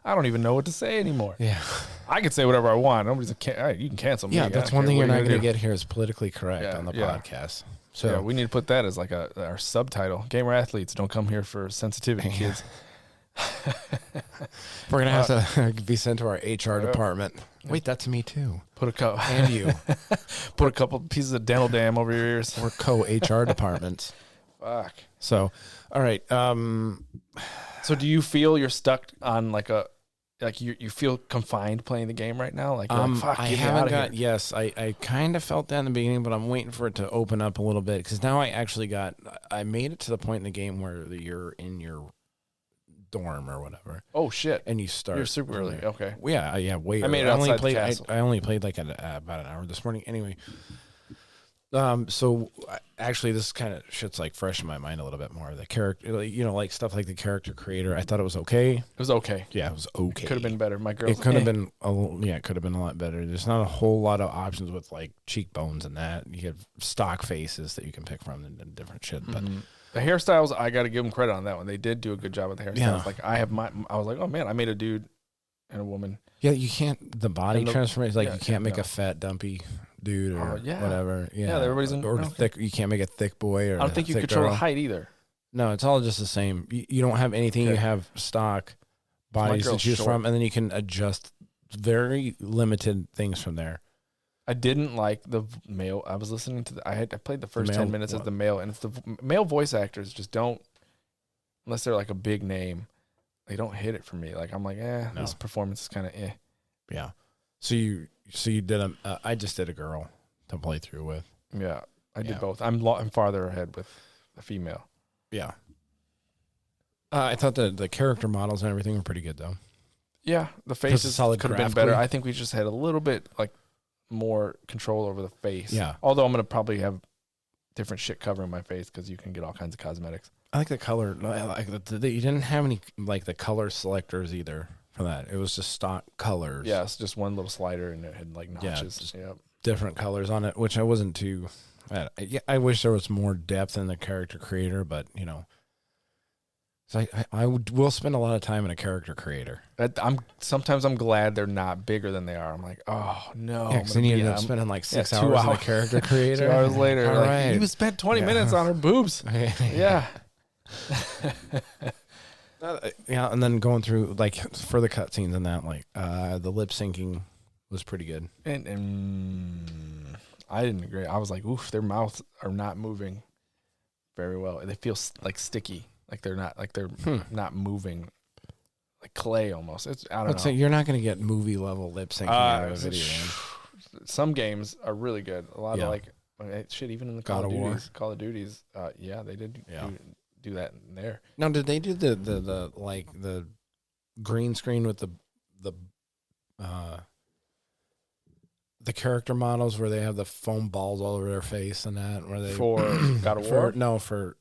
I don't even know what to say anymore. Yeah. I could say whatever I want. You can cancel me. Yeah, that's one thing you're not going to get here is politically correct on the podcast. So we need to put that as like our subtitle. Gamer athletes, don't come here for sensitivity, kids. We're going to have to be sent to our HR department. Wait, that's me too. Put a couple and you. Put a couple pieces of dental dam over your ears. We're co-HR departments. Fuck. So, all right. So do you feel you're stuck on you feel confined playing the game right now? Fuck, I haven't got, yes, I kind of felt that in the beginning, but I'm waiting for it to open up a little bit because now I made it to the point in the game where you're in your dorm or whatever. Oh shit. And you start. You're super early. Okay. Yeah, way I made it outside the castle. I only played like about an hour this morning. Anyway. So actually this kind of shit's like fresh in my mind a little bit more. The character, like stuff like the character creator, I thought it was okay. It was okay. Yeah, it was okay. Could have been better. My girl. It could have been it could have been a lot better. There's not a whole lot of options with like cheekbones and that. You have stock faces that you can pick from and different shit. But the hairstyles, I got to give them credit on that one. They did do a good job with the hairstyles. Yeah. Like I was like, oh man, I made a dude and a woman. Yeah, you can't. The body transformation, like you can't make a fat dumpy dude or whatever. Yeah, everybody's thick. You can't make a thick boy or. I don't think you control the height either. No, it's all just the same. You don't have anything. Okay. You have stock bodies to choose from, and then you can adjust very limited things from there. I didn't like the male. I was listening to I played the first 10 minutes as the male, and it's the male voice actors just don't, unless they're like a big name, they don't hit it for me. Like I'm like, this performance is kind of eh. Yeah. So you did I just did a girl to play through with. Yeah, I did both. I'm farther ahead with the female. Yeah. I thought the character models and everything were pretty good though. Yeah, the faces could have been better. I think we just had a little bit like more control over the face. Yeah. Although I'm gonna probably have different shit covering my face because you can get all kinds of cosmetics. I like the color. You didn't have any like the color selectors either for that. It was just stock colors. Yeah, it's just one little slider and it had like notches. Yeah, different colors on it, which I wasn't too. I wish there was more depth in the character creator, but So I will spend a lot of time in a character creator. Sometimes I'm glad they're not bigger than they are. I'm like, oh no. Yeah, because then you end up spending like 6 2 hours in a character creator. 2 hours later, All like, right. you spent 20 minutes on her boobs. Yeah. Yeah, and then going through like for the cutscenes and that, like the lip syncing was pretty good. And I didn't agree. I was like, oof, their mouths are not moving very well. They feel like sticky, like they're not moving, like clay almost. I don't know. So you're not going to get movie level lip syncing out of a video game. Some games are really good. A lot of like shit, even in the Call of Duties, they did do that in there. Now, did they do the like the green screen with the character models where they have the foam balls all over their face and that? Where they for God of War?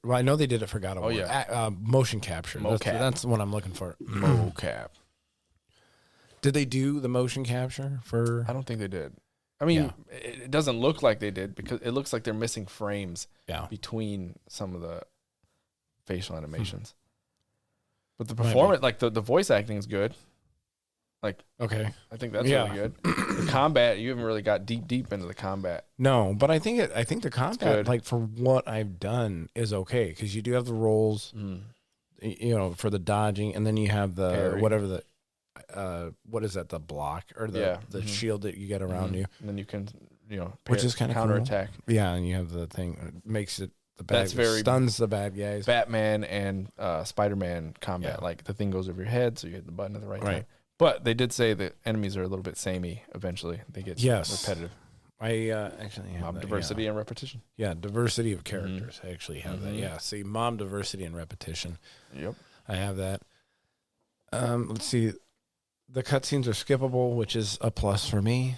Well, I know they did it for God of War. Yeah, motion capture. Mocap. That's what I'm looking for. Mocap. Did they do the motion capture for? I don't think they did. I mean, it doesn't look like they did because it looks like they're missing frames between some of the facial animations. But the performance, like the voice acting is good. Like, okay, I think that's really good. The combat, you haven't really got deep into the combat. No, but I think the combat, like for what I've done, is okay because you do have the rolls, you know, for the dodging, and then you have the parry. Whatever the what is that, the block or the shield that you get around you, and then you can, you know, which is kind of counterattack. Cool. Yeah, and you have the thing that makes it That's very stuns the bad guys. Batman and Spider-Man combat, like the thing goes over your head, so you hit the button at the right time. But they did say that enemies are a little bit samey eventually. They get repetitive. I actually have that, diversity and repetition. Yeah, diversity of characters. I actually have that. Yeah, see, mom diversity and repetition. Yep. I have that. Let's see. The cutscenes are skippable, which is a plus for me.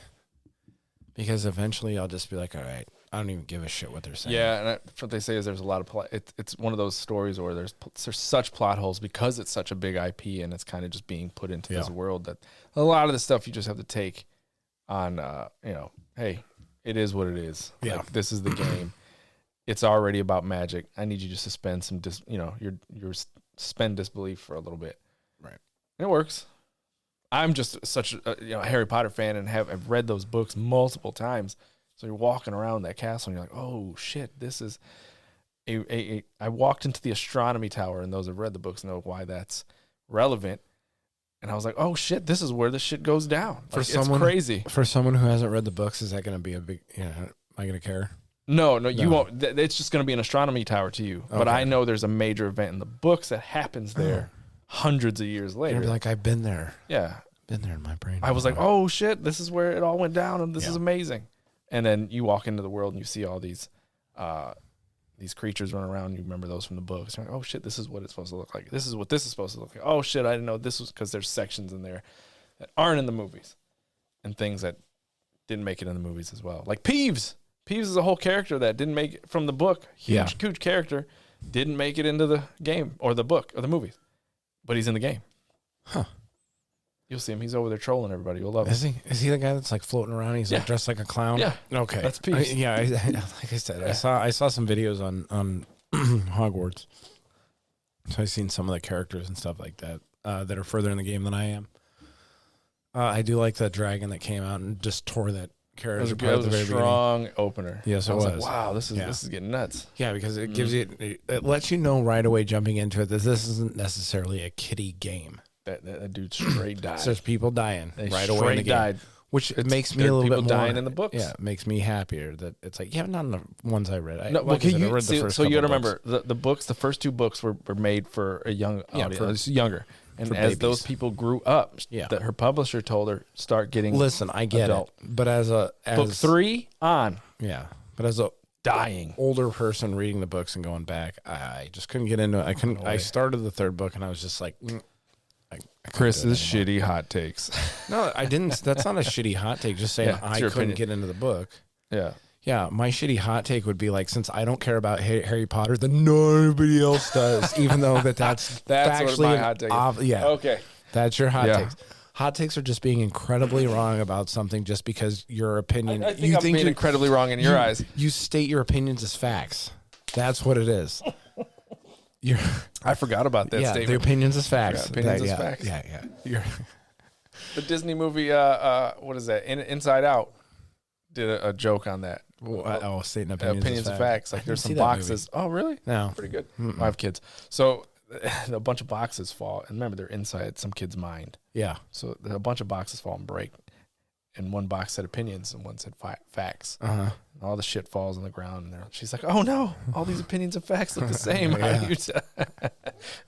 Because eventually I'll just be like, all right, I don't even give a shit what they're saying. Yeah, and what they say is there's a lot of plot. It's one of those stories where there's such plot holes because it's such a big IP and it's kind of just being put into this world that a lot of the stuff you just have to take on, you know, hey, it is what it is. Yeah. Like, this is the game. It's already about magic. I need you just to suspend some, your suspend disbelief for a little bit. Right. And it works. I'm just such a Harry Potter fan and have read those books multiple times. So you're walking around that castle and you're like, oh shit, this is I walked into the astronomy tower, and those who've read the books know why that's relevant. And I was like, oh shit, this is where this shit goes down. Like, it's crazy. For someone who hasn't read the books, is that going to be a big, am I going to care? No, you won't. It's just going to be an astronomy tower to you. Okay. But I know there's a major event in the books that happens there hundreds of years later. You'll be like, I've been there. Yeah. Been there in my brain. I was like, oh shit, this is where it all went down, and this is amazing. And then you walk into the world and you see all these creatures running around. You remember those from the books. You're like, oh shit, this is what it's supposed to look like. This is what this is supposed to look like. Oh shit, I didn't know this was, because there's sections in there that aren't in the movies and things that didn't make it in the movies as well. Like Peeves. Peeves is a whole character that didn't make it from the book. Huge character. Didn't make it into the game or the book or the movies. But he's in the game. Huh. You'll see him. He's over there trolling everybody. You'll love him. Is he? Is he the guy that's like floating around? He's like dressed like a clown. Yeah. Okay. That's Peeves. Like I said, I saw some videos on Hogwarts. So I've seen some of the characters and stuff like that that are further in the game than I am. I do like the dragon that came out and just tore that character apart. It was a strong opener. Yes, it was. was. Like, wow, this is getting nuts. Yeah, because it gives you, it lets you know right away jumping into it that this isn't necessarily a kiddie game. That dude straight died. So there's people dying right away in the game. Died. Which makes me a little bit more. People dying in the books. Yeah, it makes me happier that it's like, not in the ones I read. I read the first so you got to books. remember, the books, the first two books were made for a young audience, younger. And as those people grew up, that her publisher told her, start getting Listen, I get adult. it. But as book 3 on. Yeah. But as a dying older person reading the books and going back, I just couldn't get into it. I started the third book and I was just like, Chris's shitty hot takes. No, I didn't. That's not a shitty hot take. Just saying I couldn't get into the book. Yeah. Yeah, my shitty hot take would be like, since I don't care about Harry Potter, then nobody else does, even though that's actually my hot take. Okay. That's your hot takes. Hot takes are just being incredibly wrong about something just because your opinion. I think I'm being incredibly wrong in your eyes. You state your opinions as facts. That's what it is. I forgot about that yeah, statement. the opinions is facts. Opinions is facts. Yeah. You're The Disney movie, what is that? Inside Out did a joke on that. stating Opinions is facts. Like there's some boxes. Oh, really? No. Pretty good. I have kids. So a bunch of boxes fall. And remember, they're inside some kid's mind. Yeah. So a bunch of boxes fall and break. And one box said opinions and one said facts. Uh-huh. And all the shit falls on the ground. And she's like, oh, no. All these opinions and facts look the same. It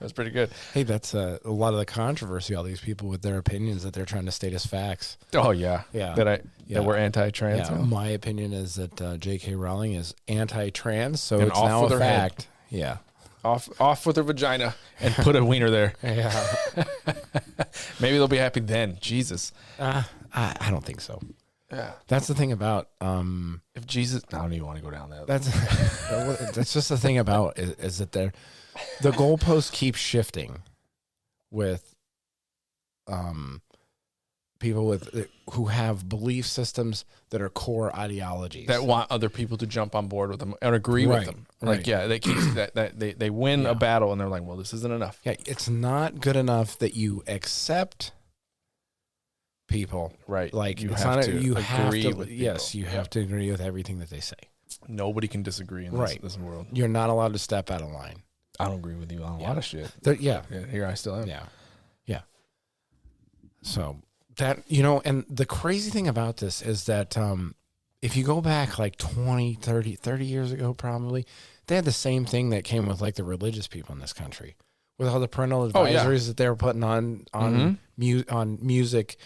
was pretty good. Hey, that's a lot of the controversy, all these people with their opinions that they're trying to state as facts. Oh, yeah. Yeah. That we're anti-trans. Yeah. My opinion is that J.K. Rowling is anti-trans, so And it's off now with a her head. fact. Yeah. Off with her vagina and put a wiener there. Yeah. Maybe they'll be happy then. Jesus. I don't think so. Yeah. That's the thing about If Jesus, I don't even want to go down that. that's just the thing about is that the goalposts keep shifting with people who have belief systems that are core ideologies That want other people to jump on board with them and agree with Right, them. right. Like, yeah, they keep they win a battle and they're like, well, this isn't enough. Yeah, it's not good enough that you accept people. Right. Like You it's have not to you have agree to with yes, people. you have to agree with everything that they say. Nobody can disagree in Right. this world. You're not allowed to step out of line. I don't agree with you on a lot of shit. Yeah. Yeah, here I still am. Yeah. Yeah. So that, and the crazy thing about this is that if you go back like 20, 30 years ago, probably, they had the same thing that came with like the religious people in this country with all the parental advisories that they were putting on music,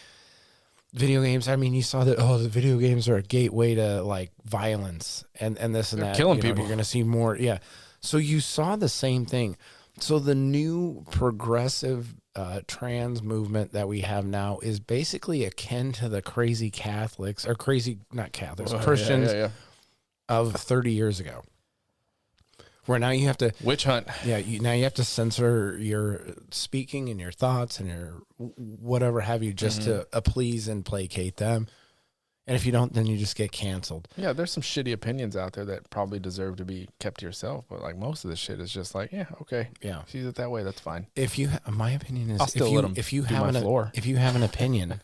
video games. I mean, you saw that, the video games are a gateway to like violence and this and They're that. killing people. You're going to see more. Yeah. So you saw the same thing. So the new progressive trans movement that we have now is basically akin to the crazy Catholics or not Catholics, Christians of 30 years ago. Where now you have to Witch hunt. Yeah, now you have to censor your speaking and your thoughts and your whatever have you just to please and placate them. And if you don't, then you just get canceled. Yeah, there's some shitty opinions out there that probably deserve to be kept to yourself. But like most of the shit is just like, yeah, okay. Yeah. Sees it that way, that's fine. My opinion is I'll still let 'em if you do have my floor. if you have an opinion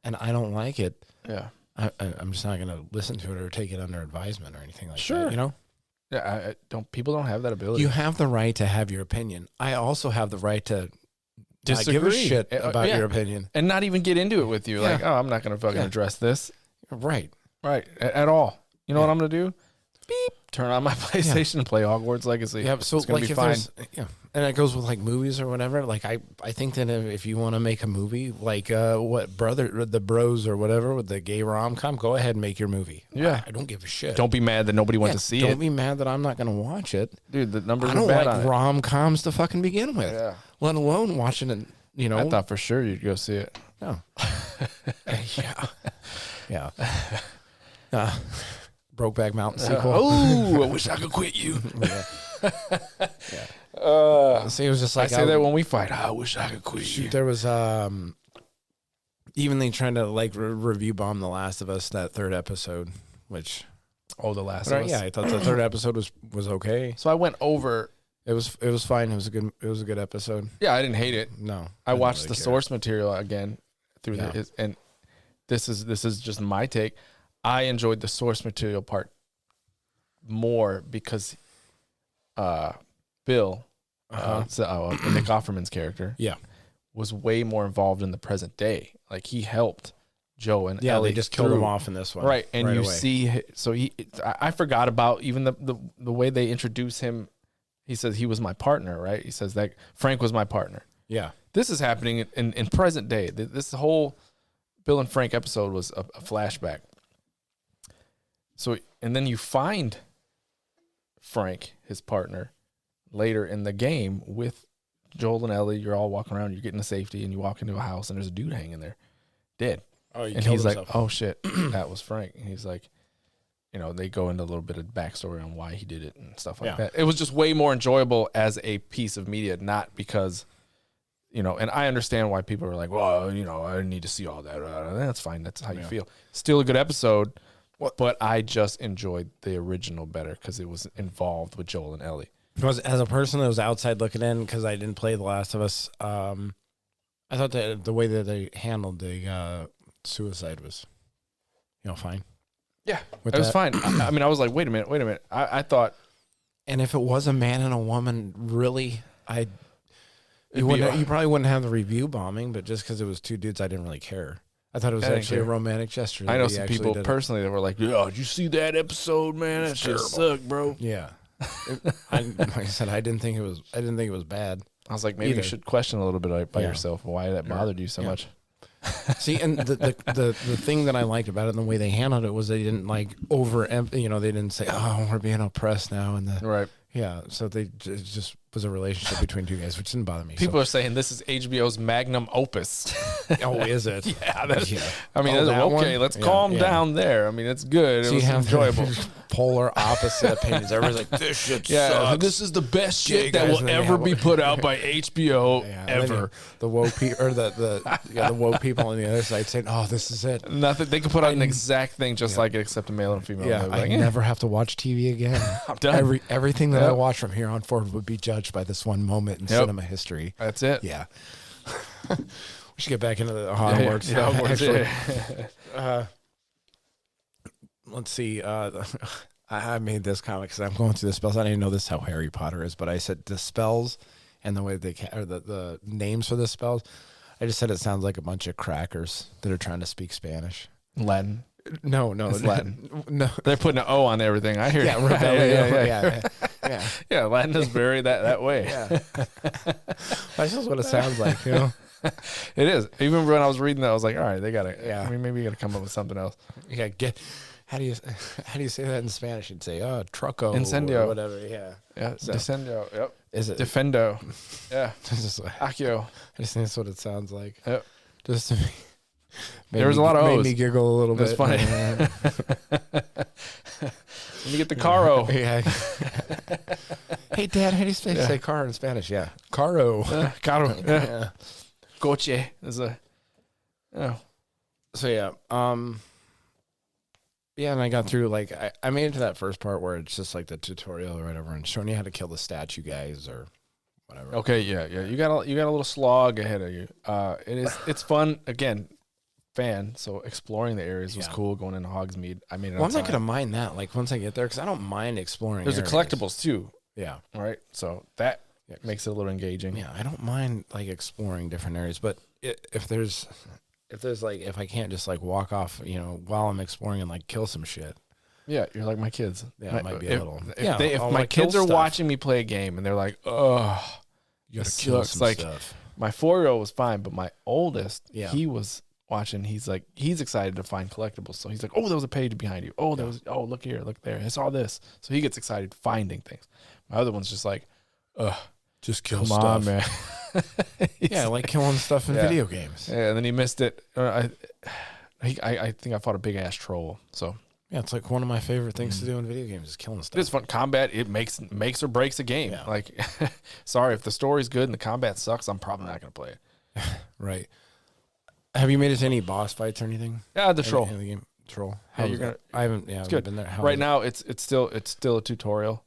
and I don't like it, Yeah. I'm just not going to listen to it or take it under advisement or anything like Sure. that. Yeah, people don't have that ability. You have the right to have your opinion. I also have the right to Disagree. not give a shit about Yeah. your opinion. And not even get into it with you. Yeah. Like, oh, I'm not going to fucking address this. Right. Right. At all. You know what I'm going to do? Beep. Turn on my PlayStation and play Hogwarts Legacy. Yeah, so it's going like to be if fine. and it goes with like movies or whatever. Like I think that if you want to make a movie, like the Bros or whatever with the gay rom-com, go ahead and make your movie. Yeah. I don't give a shit. Don't be mad that nobody went to see don't it. be mad that I'm not going to watch it. Dude, the numbers I are don't bad like on it. rom-coms to fucking begin with. Yeah. Let alone watching it. I thought for sure you'd go see it. No. Yeah. Brokeback Mountain sequel. Oh, I wish I could quit you. See, it was just like I say that when we fight. I wish I could quit you. there was even they trying to like review bomb The Last of Us, that third episode, which Oh, The Last of Us. yeah, I thought the third episode was okay. So I went over. It was fine. It was a good episode. Yeah, I didn't hate it. No, I didn't watched really the care. source material again through and this is just my take. I enjoyed the source material part more because Bill, Nick Offerman's character, was way more involved in the present day. Like he helped Joe and Ellie. They just killed him off in this one, right? And right you away. see, so I forgot about even the way they introduce him. He says he was my partner, right? He says that Frank was my partner. Yeah, This is happening in present day. This whole Bill and Frank episode was a flashback. So, and then you find Frank, his partner, later in the game with Joel and Ellie. You're all walking around, you're getting to safety, and you walk into a house, and there's a dude hanging there, dead. Oh, and he's like, oh, shit, that was Frank. And he's like, they go into a little bit of backstory on why he did it and stuff like that. It was just way more enjoyable as a piece of media, not because, and I understand why people are like, well, I need to see all that. That's fine. That's how you feel. Still a good episode, but I just enjoyed the original better because it was involved with Joel and Ellie. Was as a person that was outside looking in because I didn't play The Last of Us. I thought that the way that they handled the suicide was, fine. Yeah, it was fine. I mean, I was like, wait a minute. I thought, and if it was a man and a woman, really, you probably wouldn't have the review bombing, but just because it was two dudes, I didn't really care. I thought it was actually a romantic gesture. I know some people personally that were like, "Yo, did you see that episode, man? That shit sucked, bro." Yeah, like I said, I didn't think it was bad. I was like, maybe you should question a little bit by yourself why that bothered you so much. See, and the thing that I liked about it and the way they handled it was they didn't like they didn't say, "Oh, we're being oppressed now," and right. Yeah, so it just was a relationship between two guys, which didn't bother me. People are saying this is HBO's magnum opus. Oh, is it? Yeah. I mean, okay, let's calm down there. I mean, it's good. It was enjoyable. Polar opposite opinions. Everybody's like, this shit sucks. This is the best shit that will ever be put out by HBO ever. The woke people, or the woke people on the other side saying, "Oh, this is it." Nothing. They could put out an exact thing just like it, except a male and female. Yeah, I never have to watch TV again. I'm done. Everything that I watch from here on forward would be judged by this one moment in cinema history. That's it. Yeah. We should get back into the Hogwarts. Let's see. I made this comic because I'm going through the spells. I didn't know this is how Harry Potter is, but I said the spells and the way the names for the spells. I just said it sounds like a bunch of crackers that are trying to speak Spanish. Latin. No, it's Latin. No, they're putting an O on everything. I hear. Yeah, rebellion. Yeah. Latin is very that way. Yeah, that's just what it sounds like. It is. Even when I was reading that, I was like, all right, they gotta. Yeah. I mean, maybe you gotta come up with something else. Yeah. How do you say that in Spanish? You'd say, truco. Incendio. Or whatever. Yeah. Yeah. So, Descendio. Yep. Is it Defendo? Yeah. Accio. I just think that's what it sounds like. Yep. Just to me. There was a lot of O's. Made me giggle a little bit. That's funny. Let me get the caro. Yeah. Hey, Dad, how do you say car in Spanish? Yeah. Caro. Caro. Yeah. Coche is a. Oh. So, yeah. Yeah, and I got through, I made it to that first part where it's just like the tutorial or whatever and showing you how to kill the statue guys or whatever. Okay, yeah. You got a little slog ahead of you. It's fun. Again, fan, so exploring the areas was cool. Going into Hogsmeade, I made it. Well, I'm not gonna mind that. Like once I get there, because I don't mind exploring. There's the collectibles too. Yeah. Right. So that makes it a little engaging. Yeah, I don't mind exploring different areas, but if I can't just walk off, while I'm exploring and kill some shit. Yeah, you're like my kids. Yeah, it might be a little. If my kids are watching me play a game and they're like, "Oh, you gotta kill some stuff." My 4-year-old was fine, but my oldest, he was watching. He's excited to find collectibles. So he's like, "Oh, there was a page behind you. Oh, look here, look there. I saw this." So he gets excited finding things. My other one's just like, "Ugh, just kill stuff, on, man." Yeah, like killing stuff in video games. Yeah, and then he missed it. I think I fought a big ass troll. So yeah, it's like one of my favorite things to do in video games is killing stuff. It's fun. Combat, it makes or breaks a game. Yeah. Sorry, if the story's good and the combat sucks, I'm probably not going to play it. Right. Have you made it to any boss fights or anything? Yeah, the troll. In the game? Troll. I haven't been there. Right now, it's still a tutorial.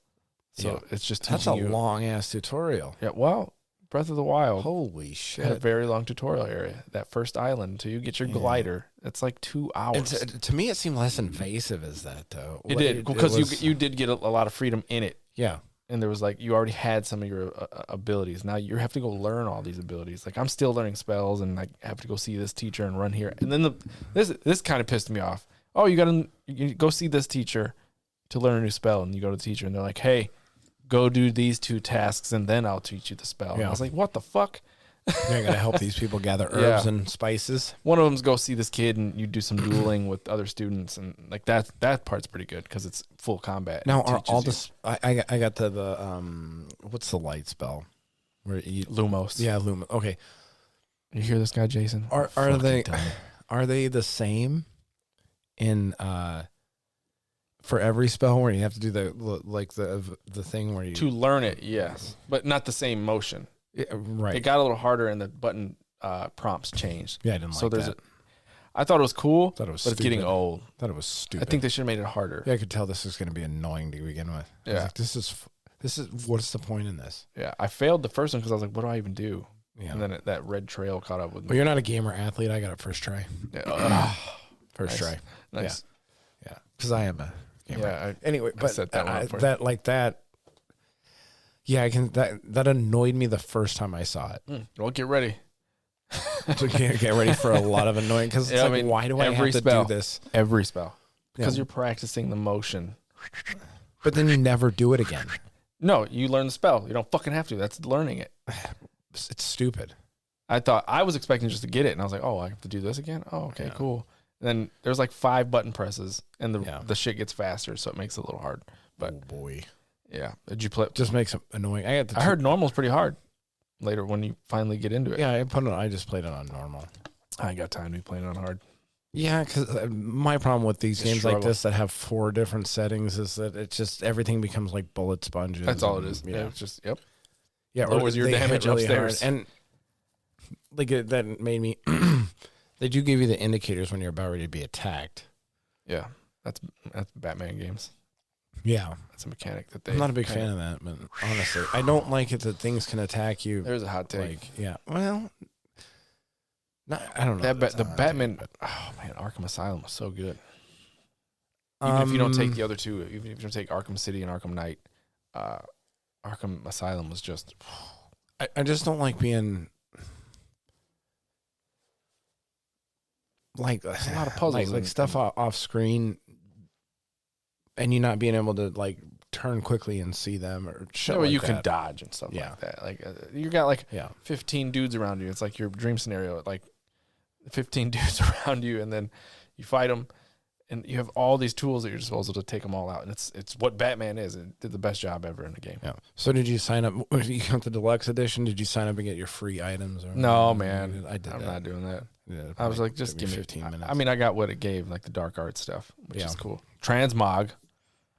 So it's just teaching That's a long ass tutorial. Yeah. Well, Breath of the Wild. Holy shit. Had a very long tutorial area. That first island until you get your glider. It's like 2 hours. To me, it seemed less invasive as that, though. It did, because you did get a lot of freedom in it. Yeah. And there was you already had some of your abilities. Now you have to go learn all these abilities. I'm still learning spells and I have to go see this teacher and run here. And then this kind of pissed me off. Oh, you go see this teacher to learn a new spell. And you go to the teacher and they're like, "Hey, go do these 2 tasks and then I'll teach you the spell." Yeah. And I was like, what the fuck? You're going to help these people gather herbs and spices. One of them's go see this kid and you do some dueling with other students. And that part's pretty good because it's full combat. Now, are all this, I got to the, what's the light spell? Lumos. Yeah, Lumos. Okay. You hear this guy, Jason? Are they the same in, for every spell where you have to do the thing where you to learn it, yes, but not the same motion. Right. It got a little harder and the button prompts changed. Yeah, I didn't like that. I thought it was cool, but it's getting old. Thought it was stupid. I think they should have made it harder. Yeah, I could tell this was going to be annoying to begin with. Yeah, this is What's the point in this? Yeah, I failed the first one because I was like, what do I even do? Yeah. And then that red trail caught up with me. Well, you're not a gamer athlete. I got it first try. Yeah. First try. Nice. Yeah. Because I am a gamer. Yeah. Anyway, but set that one up for that like that. Yeah, I can. That annoyed me the first time I saw it. Well, get ready. So get ready for a lot of annoying because it's like, why do I have to do this? Every spell. Because Yeah. you're practicing the motion. But then you never do it again. No, you learn the spell. You don't fucking have to. That's learning it. It's stupid. I was expecting just to get it, and I was like, oh, I have to do this again? Oh, okay, cool. And then there's like 5 button presses, and the shit gets faster, so it makes it a little hard. But oh boy. Yeah. Did you play? Just makes it annoying. I heard normal's pretty hard later when you finally get into it. Yeah, I just played it on normal. I ain't got time to be playing on hard. Yeah, because my problem with these games struggle. like this that have 4 different settings is that it's just everything becomes like bullet sponges. That's all it is. Yeah, It's just, yep. Yeah, Lowers your they hit damage upstairs. hard. And like that made me. They do give you the indicators when you're about ready to be attacked. Yeah. That's Batman games. Yeah, That's a mechanic that they. I'm not a big fan of that, but honestly, I don't like it that things can attack you. There's a hot take. Like, yeah, well, I don't know. The Batman. Oh man, Arkham Asylum was so good. Even if you don't take the other two, even if you don't take Arkham City and Arkham Knight, Arkham Asylum was just. I just don't like being like There's a lot of puzzles, like stuff off screen, and you not being able to like turn quickly and see them or shit. No, like you that. can dodge and stuff Yeah. like that. Like you got like Yeah. 15 dudes around you. It's like your dream scenario. Like 15 dudes around you, and then you fight them, and you have all these tools at your disposal to take them all out. And it's what Batman is. It did the best job ever in the game. Yeah. So did you sign up? You got the deluxe edition? Did you sign up and get your free items? Or No, man, I did. I'm not doing that. Yeah, I was probably like, just took give me 15 minutes. I mean, I got what it gave, like the dark art stuff, which Yeah. is cool. Transmog.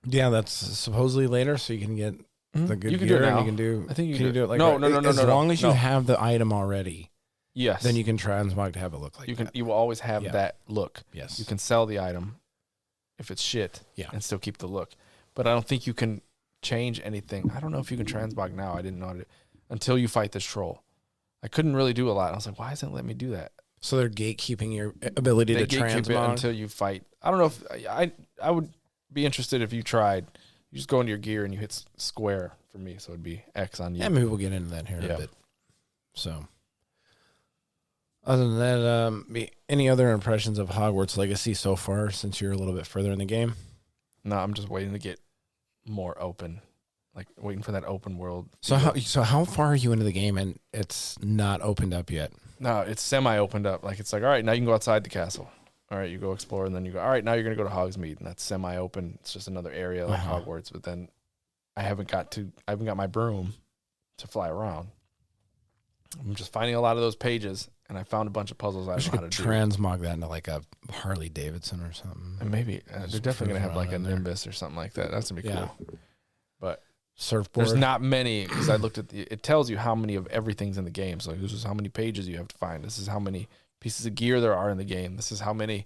Yeah, that's supposedly later, so you can get the good You can gear do it and now. you can do. I think you can can do it like no, as long as you no. have the item already. Yes. Then you can transmog to have it look like you can that. you will always have Yeah. that look. Yes. You can sell the item if it's shit, Yeah. and still keep the look. But I don't think you can change anything. I don't know if you can transmog now. I didn't know it until you fight this troll. I couldn't really do a lot. I was like, why isn't it letting me do that? So they're gatekeeping your ability They to gatekeep it transmog until you fight. I don't know if I would be interested if you tried. You just go into your gear and you hit square for me, so it'd be X on you. Yeah, maybe we'll get into that here in Yeah. a bit. So, other than that, any other impressions of Hogwarts Legacy so far since you're a little bit further in the game? No, I'm just waiting to get more open, like waiting for that open world. So how far are you into the game and it's not opened up yet? No, it's semi-opened up. Like it's like, all right, now you can go outside the castle. All right, you go explore, and then you go, all right, now you're going to go to Hogsmeade, and that's semi-open. It's just another area like Hogwarts. But then I haven't got my broom to fly around. I'm just finding a lot of those pages, and I found a bunch of puzzles I don't know how to do. Transmog that into like a Harley Davidson or something. And maybe they're definitely going to have like a around in there. Nimbus or something like that. That's going to be Yeah. cool. But Surfboard. there's not many, because I looked at it tells you how many of everything's in the game. So this is how many pages you have to find. This is how many pieces of gear there are in the game. This is how many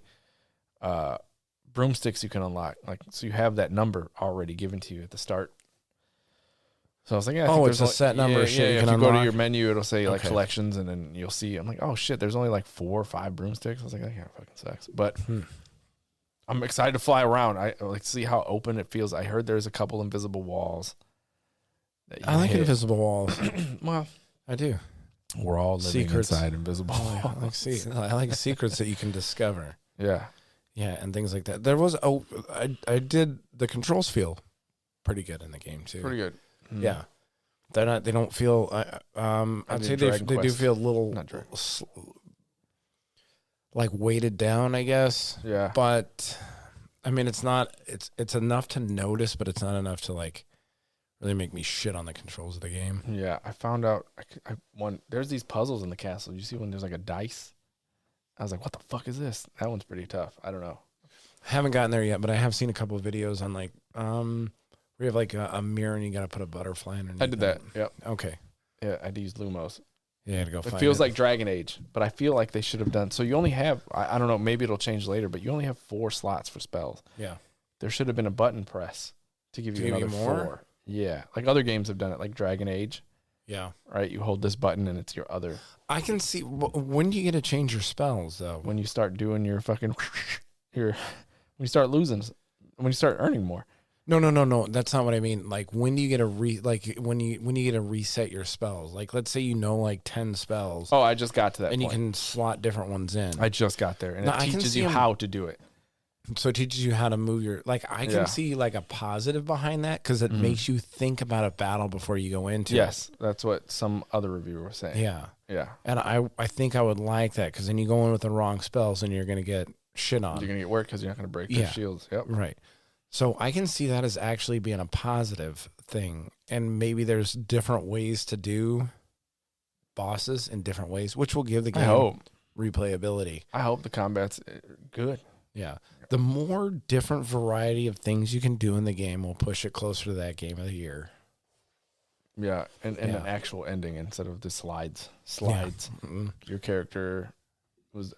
broomsticks you can unlock. Like, so you have that number already given to you at the start. So I was like, yeah, I think it's a set number of shit you if can you go to unlock? your menu, it'll say like Okay. collections, and then you'll see. I'm like, oh shit, there's only like 4 or 5 broomsticks. I was like, that kind of fucking sucks. But I'm excited to fly around. I like to see how open it feels. I heard there's a couple invisible walls. that you I can like hit. invisible walls. Well, I do. we're all living Secrets. inside invisible walls. I like secrets that you can discover. Yeah. Yeah, and things like that. There was I did the controls feel pretty good in the game too. Pretty good. Yeah. They don't feel I'd say they do feel a little Not Dragon. like weighted down, I guess. Yeah. But I mean it's enough to notice, but it's not enough to like really make me shit on the controls of the game. Yeah. I found out there's these puzzles in the castle. You see when there's like a dice? I was like, what the fuck is this? That one's pretty tough. I don't know. I haven't gotten there yet, but I have seen a couple of videos on like where you have like a mirror and you got to put a butterfly underneath. I did that. it. Yep. Okay. Yeah. I used Lumos. Yeah, to go It find feels like Dragon Age, but I feel like they should have done. So you only have, I don't know, maybe it'll change later, but you only have 4 slots for spells. Yeah. There should have been a button press to give you another more? 4. Yeah, like other games have done it, like Dragon Age. Yeah. Right, you hold this button and it's your other. I can see. When do you get to change your spells though? When you start doing your fucking, when you start losing, when you start earning more. No. That's not what I mean. Like, when do you get a when you get to reset your spells? Like, let's say you know like 10 spells. Oh, I just got to that and point. you can slot different ones in. I just got there, and No, it I can teaches see you 'em- how to do it. So it teaches you how to move your, like, I can Yeah. see like a positive behind that because it makes you think about a battle before you go into Yes, that's what some other reviewer was saying. it. Yeah. Yeah. And I think I would like that because then you go in with the wrong spells and you're going to get shit on. You're going to get work because you're not going to break their shields. Yep. Right. So I can see that as actually being a positive thing. And maybe there's different ways to do bosses in different ways, which will give the game replayability. I hope the combat's good. Yeah. The more different variety of things you can do in the game will push it closer to that game of the year. Yeah, and Yeah. an actual ending instead of the slides. Yeah. Your character was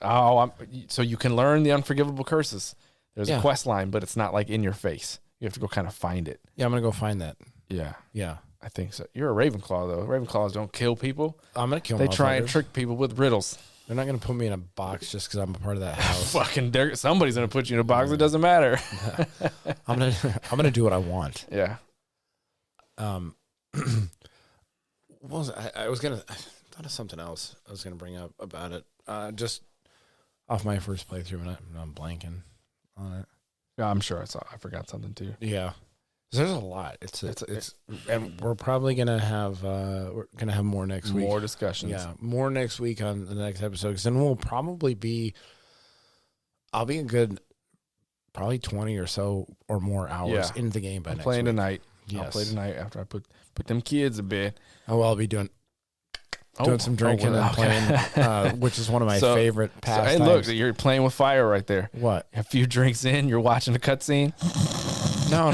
so you can learn the unforgivable curses. There's a quest line, but it's not like in your face. You have to go kind of find it. Yeah, I'm going to go find that. Yeah, Yeah. I think so. You're a Ravenclaw though. Ravenclaws don't kill people. I'm going to kill They try and motherfuckers. trick people with riddles. They're not going to put me in a box just because I'm a part of that house. Fucking somebody's gonna put you in a box. It doesn't matter. I'm gonna do what I want. Yeah. What was it? I thought of something else I was gonna bring up about it. Just off my first playthrough, and I'm blanking on it. Yeah, I'm sure I forgot something too. Yeah, there's a lot. It's and we're probably gonna have more next week. More discussions. Yeah, more next week on the next episode. Because then we'll probably I'll be a good probably 20 or so or more hours into the game by I'm next playing week. tonight. Yes. I'll play tonight after I put them kids to bed. Oh, well, I'll be doing some drinking and playing, which is one of my favorite pastimes. Hey, look, you're playing with fire right there. What? A few drinks in, you're watching a cutscene. No.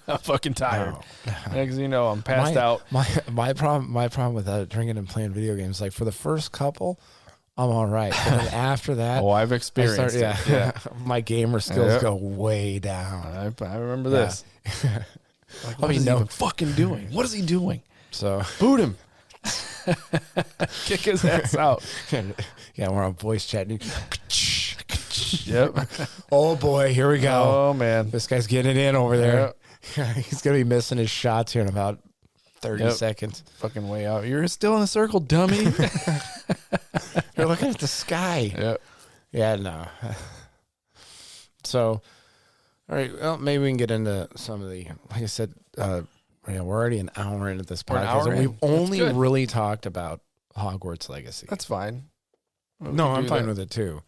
I'm fucking tired. No. Next thing you know, I'm passed out. My problem with drinking and playing video games, like for the first couple, I'm all right. But then after that, I've experienced it. Yeah. My gamer skills go way down. I remember this. Like, what is he even fucking doing? What is he doing? So Boot him. Kick his ass out. Yeah, we're on voice chat. Yep. Oh boy, here we go. Oh man, this guy's getting it in over there. He's gonna be missing his shots here in about 30 seconds. Fucking way out. You're still in a circle, dummy. You're looking at the sky. Yep. Yeah, no. So, all right. Well, maybe we can get into some of the, like I said, we're already an hour into this podcast, and we've only really talked about Hogwarts Legacy. That's fine. No, I'm fine with it too.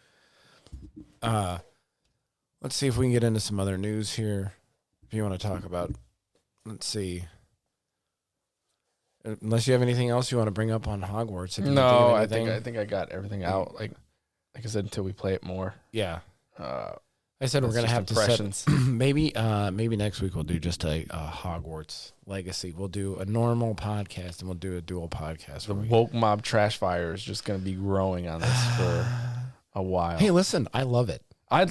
Let's see if we can get into some other news here. If you want to talk about, let's see. Unless you have anything else you want to bring up on Hogwarts. No, I think I got everything out. Like I said, until we play it more. Yeah. I said we're gonna have to set maybe next week we'll do just a Hogwarts Legacy. We'll do a normal podcast and we'll do a dual podcast. The woke mob trash fire is just gonna be growing on this for a while. Hey, listen, I love it. I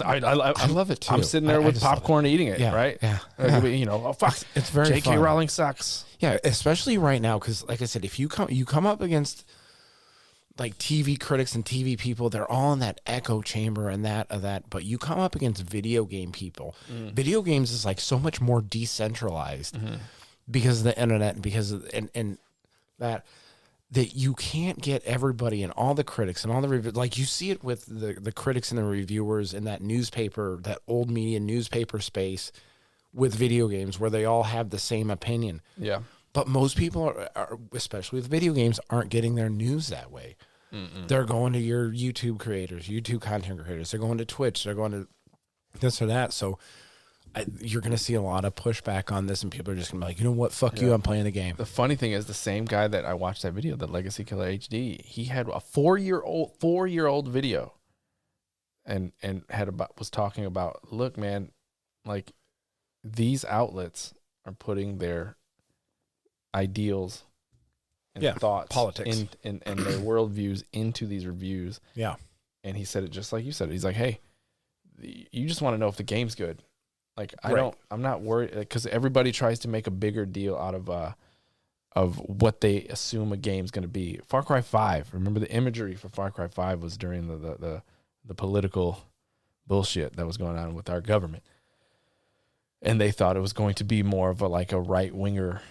love it too. I'm sitting there with popcorn eating it, right? Yeah. Oh fuck, it's very J.K. fun. Rowling sucks. Yeah, especially right now because, like I said, if you come up against like TV critics and TV people, they're all in that echo chamber and that. But you come up against video game people. Video games is like so much more decentralized because of the internet and because of and that you can't get everybody and all the critics and all the reviews. Like you see it with the critics and the reviewers in that newspaper, that old media newspaper space with video games where they all have the same opinion. Yeah. But most people are, especially with video games, aren't getting their news that way. They're going to your YouTube creators, YouTube content creators. They're going to Twitch. They're going to this or that. So you're going to see a lot of pushback on this, and people are just going to be like, you know what? Fuck you. I'm playing the game. The funny thing is, the same guy that I watched that video, the Legacy Killer HD, he had a 4-year-old video, and was talking about, look, man, like these outlets are putting their ideals and thoughts, politics, and their worldviews into these reviews. Yeah. And he said it just like you said it. He's like, hey, you just want to know if the game's good. Like I'm not worried because everybody tries to make a bigger deal out of what they assume a game's going to be. Far Cry 5. Remember the imagery for Far Cry 5 was during the political bullshit that was going on with our government. And they thought it was going to be more of a right winger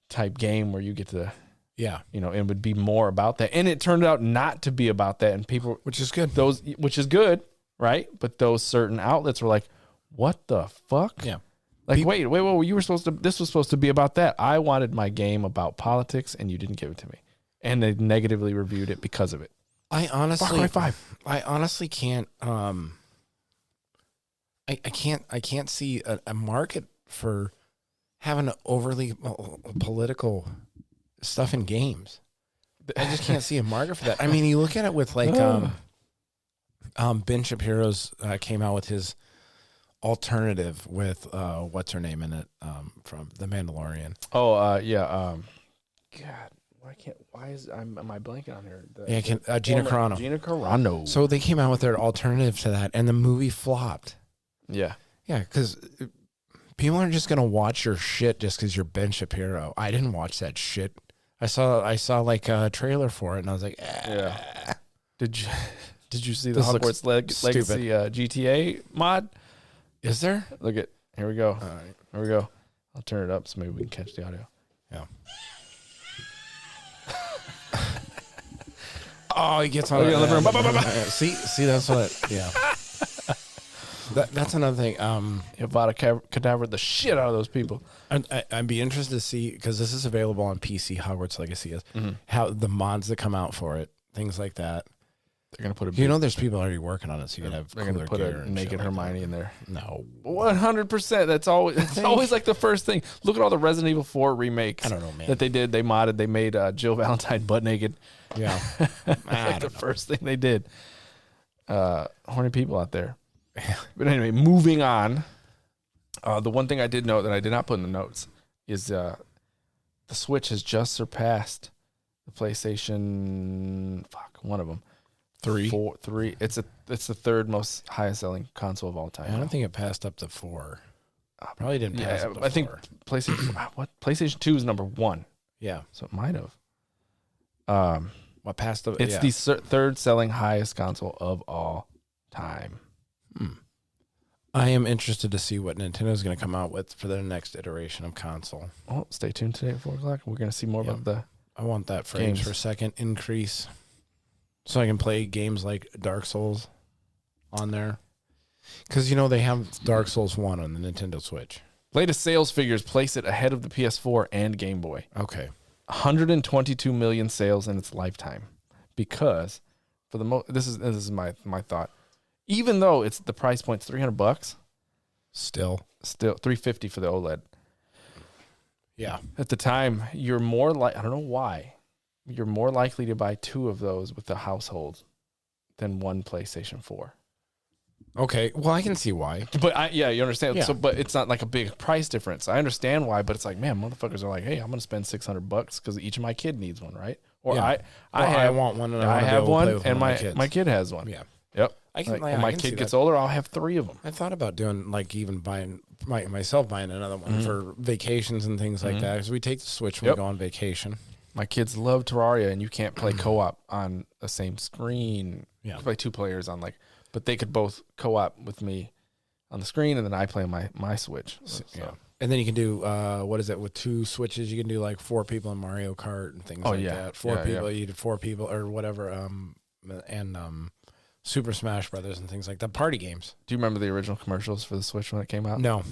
type game where you get to, it would be more about that. And it turned out not to be about that. And people, which is good. Which is good, right? But those certain outlets were like, what the fuck? Yeah. Like, wait, you were this was supposed to be about that. I wanted my game about politics and you didn't give it to me. And they negatively reviewed it because of it. I honestly, Far Cry 5. I honestly can't, I can't see a market for having overly political stuff in games. I just can't see a market for that. I mean, you look at it with Ben Shapiro's came out with his alternative with what's her name in it from The Mandalorian. God, am I blanking on her? Gina Carano. Gina Carano. So they came out with their alternative to that, and the movie flopped. Yeah, because people aren't just gonna watch your shit just because you're Ben Shapiro. I didn't watch that shit. I saw like a trailer for it, and I was like, yeah. Did you see the This Hogwarts Legacy GTA mod? Is there? Look at here we go. All right. Here we go. I'll turn it up so maybe we can catch the audio. Yeah. Oh, he gets on. See, that's what. Yeah. That's another thing. Avada Kedavra the shit out of those people. I'd be interested to see, because this is available on PC. Hogwarts Legacy is how the mods that come out for it, things like that. They're gonna put there's people already working on it, so you can have. They're gonna put a naked Hermione in there. No, 100%. That's always. It's always like the first thing. Look at all the Resident Evil 4 remakes. I don't know, man. That they did. They modded. They made Jill Valentine butt naked. Yeah, like the first thing they did. Horny people out there. But anyway, moving on. The one thing I did note that I did not put in the notes is the Switch has just surpassed the PlayStation. One of them. 3. It's the third most highest selling console of all time. I don't think it passed up to 4. Probably didn't pass up to 4. I think PlayStation 2 is number 1. Yeah, so it might have. What passed the? It's the third selling highest console of all time. I am interested to see what Nintendo's going to come out with for their next iteration of console. Well, stay tuned today at 4 o'clock. We're going to see more about the. I want that frames games per second increase, so I can play games like Dark Souls on there. Because they have Dark Souls 1 on the Nintendo Switch. Latest sales figures place it ahead of the PS4 and Game Boy. Okay, 122 million sales in its lifetime. Because for the this is my thought. Even though it's the price point's $300, still $350 for the OLED. Yeah. At the time, you're more like, I don't know why, you're more likely to buy 2 of those with the household than one PlayStation 4. Okay, well, I can see why. But you understand. Yeah. So, but it's not like a big price difference. I understand why, but it's like, man, motherfuckers are like, hey, I'm going to spend $600 because each of my kid needs one, right? Or yeah. I want one, and I have one, and my kid has one. Yeah. Yep. When my kid gets older, I'll have 3 of them. I thought about doing even buying myself buying another one for vacations and things like that. Because we take the Switch when we go on vacation. My kids love Terraria, and you can't play co-op on the same screen. Yeah. You can play 2 players on but they could both co-op with me on the screen, and then I play on my Switch. So. Yeah. And then you can do with 2 Switches, you can do 4 people in Mario Kart and things that. 4 people, you do 4 people or whatever, and Super Smash Brothers and things like that. Party games. Do you remember the original commercials for the Switch when it came out? No.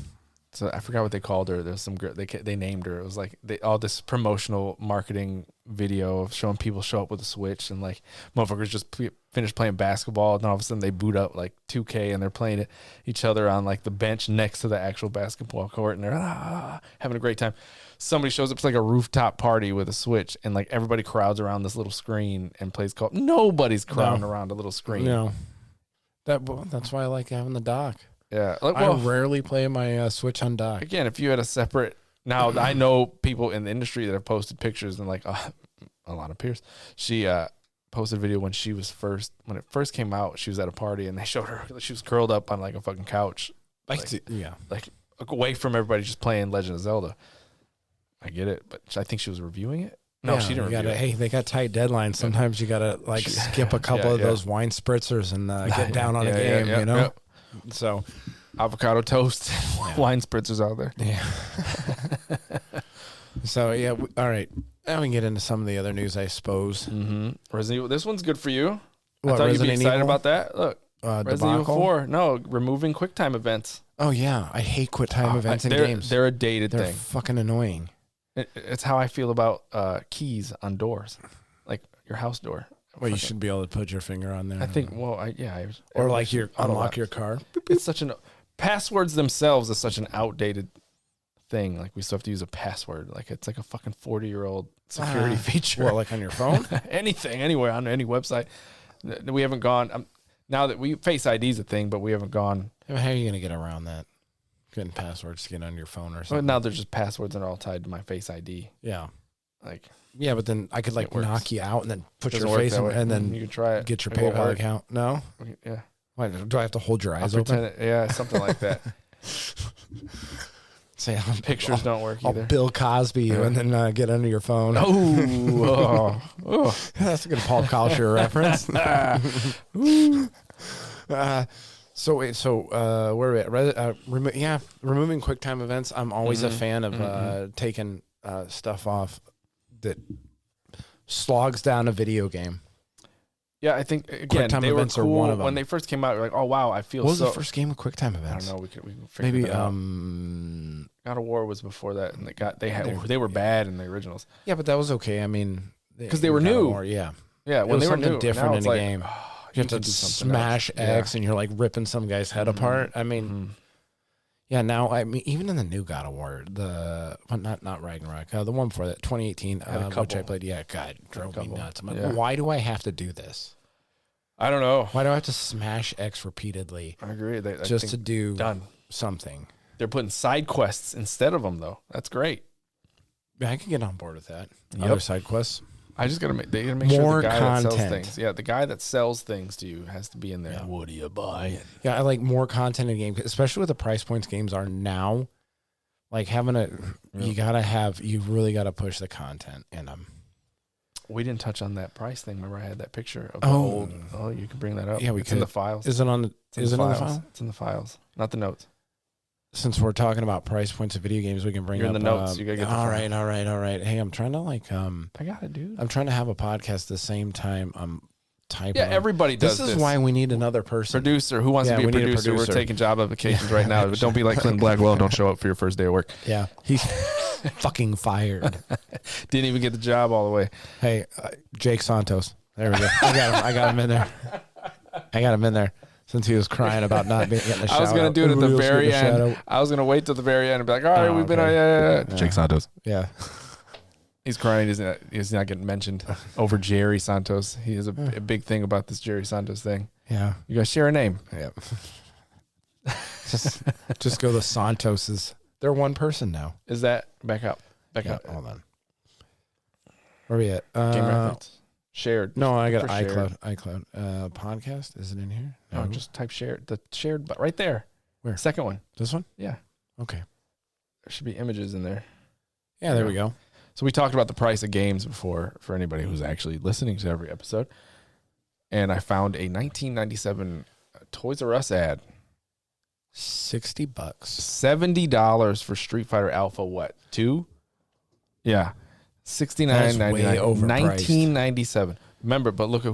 So I forgot what they called her. There's some girl they named her. It was like all this promotional marketing video of showing people show up with a Switch, and motherfuckers just finish playing basketball, and then all of a sudden they boot up 2K and they're playing each other on the bench next to the actual basketball court, and they're having a great time. Somebody shows up, it's like a rooftop party with a Switch, and everybody crowds around this little screen and plays co-op. Nobody's crowding around a little screen. No. That's why I like having the dock. Yeah. I rarely play my Switch on dock. Again, if you had a separate... Now, I know people in the industry that have posted pictures, and Alana Pierce, she posted a video when it first came out. She was at a party, and they showed her, she was curled up on a fucking couch. away from everybody just playing Legend of Zelda. I get it, but I think she was reviewing it. No, Yeah, she didn't review it. Hey, they got tight deadlines. Sometimes you gotta like skip a couple of those wine spritzers and get down on a game. You know. Yep. So avocado toast, wine spritzers out there. Yeah. So yeah, all right. Now we can get into some of the other news, I suppose. Mm-hmm. Resident Evil. This one's good for you. What, I thought you'd be Resident excited Evil? about that. Look, Resident Evil 4. No, removing QuickTime events. Oh yeah, I hate QuickTime events in games. They're a dated They're thing. fucking annoying. It's how I feel about keys on doors, like your house door. Well, you should be able to put your finger on there. I think. Well, or like unlock your car. It's such an passwords themselves is such an outdated thing. Like we still have to use a password. Like it's like a fucking 40-year-old security feature. Well, like on your phone, anything, anywhere on any website. We haven't gone. Now that we Face ID is a thing, but we haven't gone. How are you gonna get around that? Getting passwords to get on your phone or something. Well, now there's just passwords that are all tied to my Face ID. Yeah. Like. Yeah, but then I could like knock you out and then put Doesn't your face in, work that way. and then you can try it. Get your It won't PayPal work. account. No. Yeah. Why, do I have to hold your eyes I'll open? pretend yeah, something like that. Say Pictures don't work I'll either. Bill Cosby you and then get under your phone. Oh, That's a good Paul Kalsher reference. So where are we at? Removing QuickTime events. I'm always a fan of taking stuff off that slogs down a video game. yeah. I think again QuickTime they were events are cool one of them. when they first came out. You're like, oh wow, I feel What was so. the first game with QuickTime I events? don't know. We can figure Maybe it out. God of War was before that, and they were bad in the originals. Yeah, but that was okay. I mean, because they were new. Yeah, Yeah, it when was they were something new, different now in it's the like, game. oh, You have can to do something smash else. X and you're like ripping some guy's head apart. I mean, yeah, now, I mean, even in the new God of War, not Ragnarok, the one before that, 2018, which I played, yeah, God, drove me nuts. I'm like, why do I have to do this? I don't know. Why do I have to smash X repeatedly I agree. just to do done. something? They're putting side quests instead of them, though. That's great. Yeah, I can get on board with that. Yep. Other side quests. I just gotta make sure More the guy that sells content. things. Yeah, the guy that sells things to you has to be in there. Yeah. What are you buying? Yeah, I like more content in the game, especially with the price points games are now. Like you really gotta push the content in them. We didn't touch on that price thing. Remember, I had that picture of the old. Oh, you can bring that up. Yeah, we it's in could. the files. Is it on the? Is it on the file? It's in the files, not the notes. Since we're talking about price points of video games, we can bring You're up in the notes. You gotta get the all file. right. Hey, I'm trying to I got it, dude. I'm trying to have a podcast the same time I'm typing. Yeah, everybody does This is why we need another person. Producer who wants Yeah, to be a we need a producer. We're producer. taking job applications right now. But don't be like Clint Blackwell. Don't show up for your first day of work. Yeah, he's fucking fired. Didn't even get the job all the way. Hey, Jake Santos. There we go. I got him in there. Since he was crying about not getting a shout I was gonna out. do it at the Who else very getting a shout end. out? I was gonna wait till the very end and be like, all right, we've been on. okay. Yeah. Jake Santos. Yeah. He's crying. He's not getting mentioned over Jerry Santos. He has a big thing about this Jerry Santos thing. Yeah. You guys share a name. Yeah. just go the Santoses. They're one person now. Is that back up? Back Yeah, up. hold on. Where are we at? Game reference. Shared. No, I got For shared. iCloud. Podcast, is it in here? No, just type shared. The shared, but right there. Where? Second one. This one? Yeah. Okay. There should be images in there. Yeah, there we go. So we talked about the price of games before for anybody who's actually listening to every episode. And I found a 1997 Toys R Us ad. $60. $70 for Street Fighter Alpha. What? 2? Yeah. $69.99. way overpriced. 1997. Remember, but look at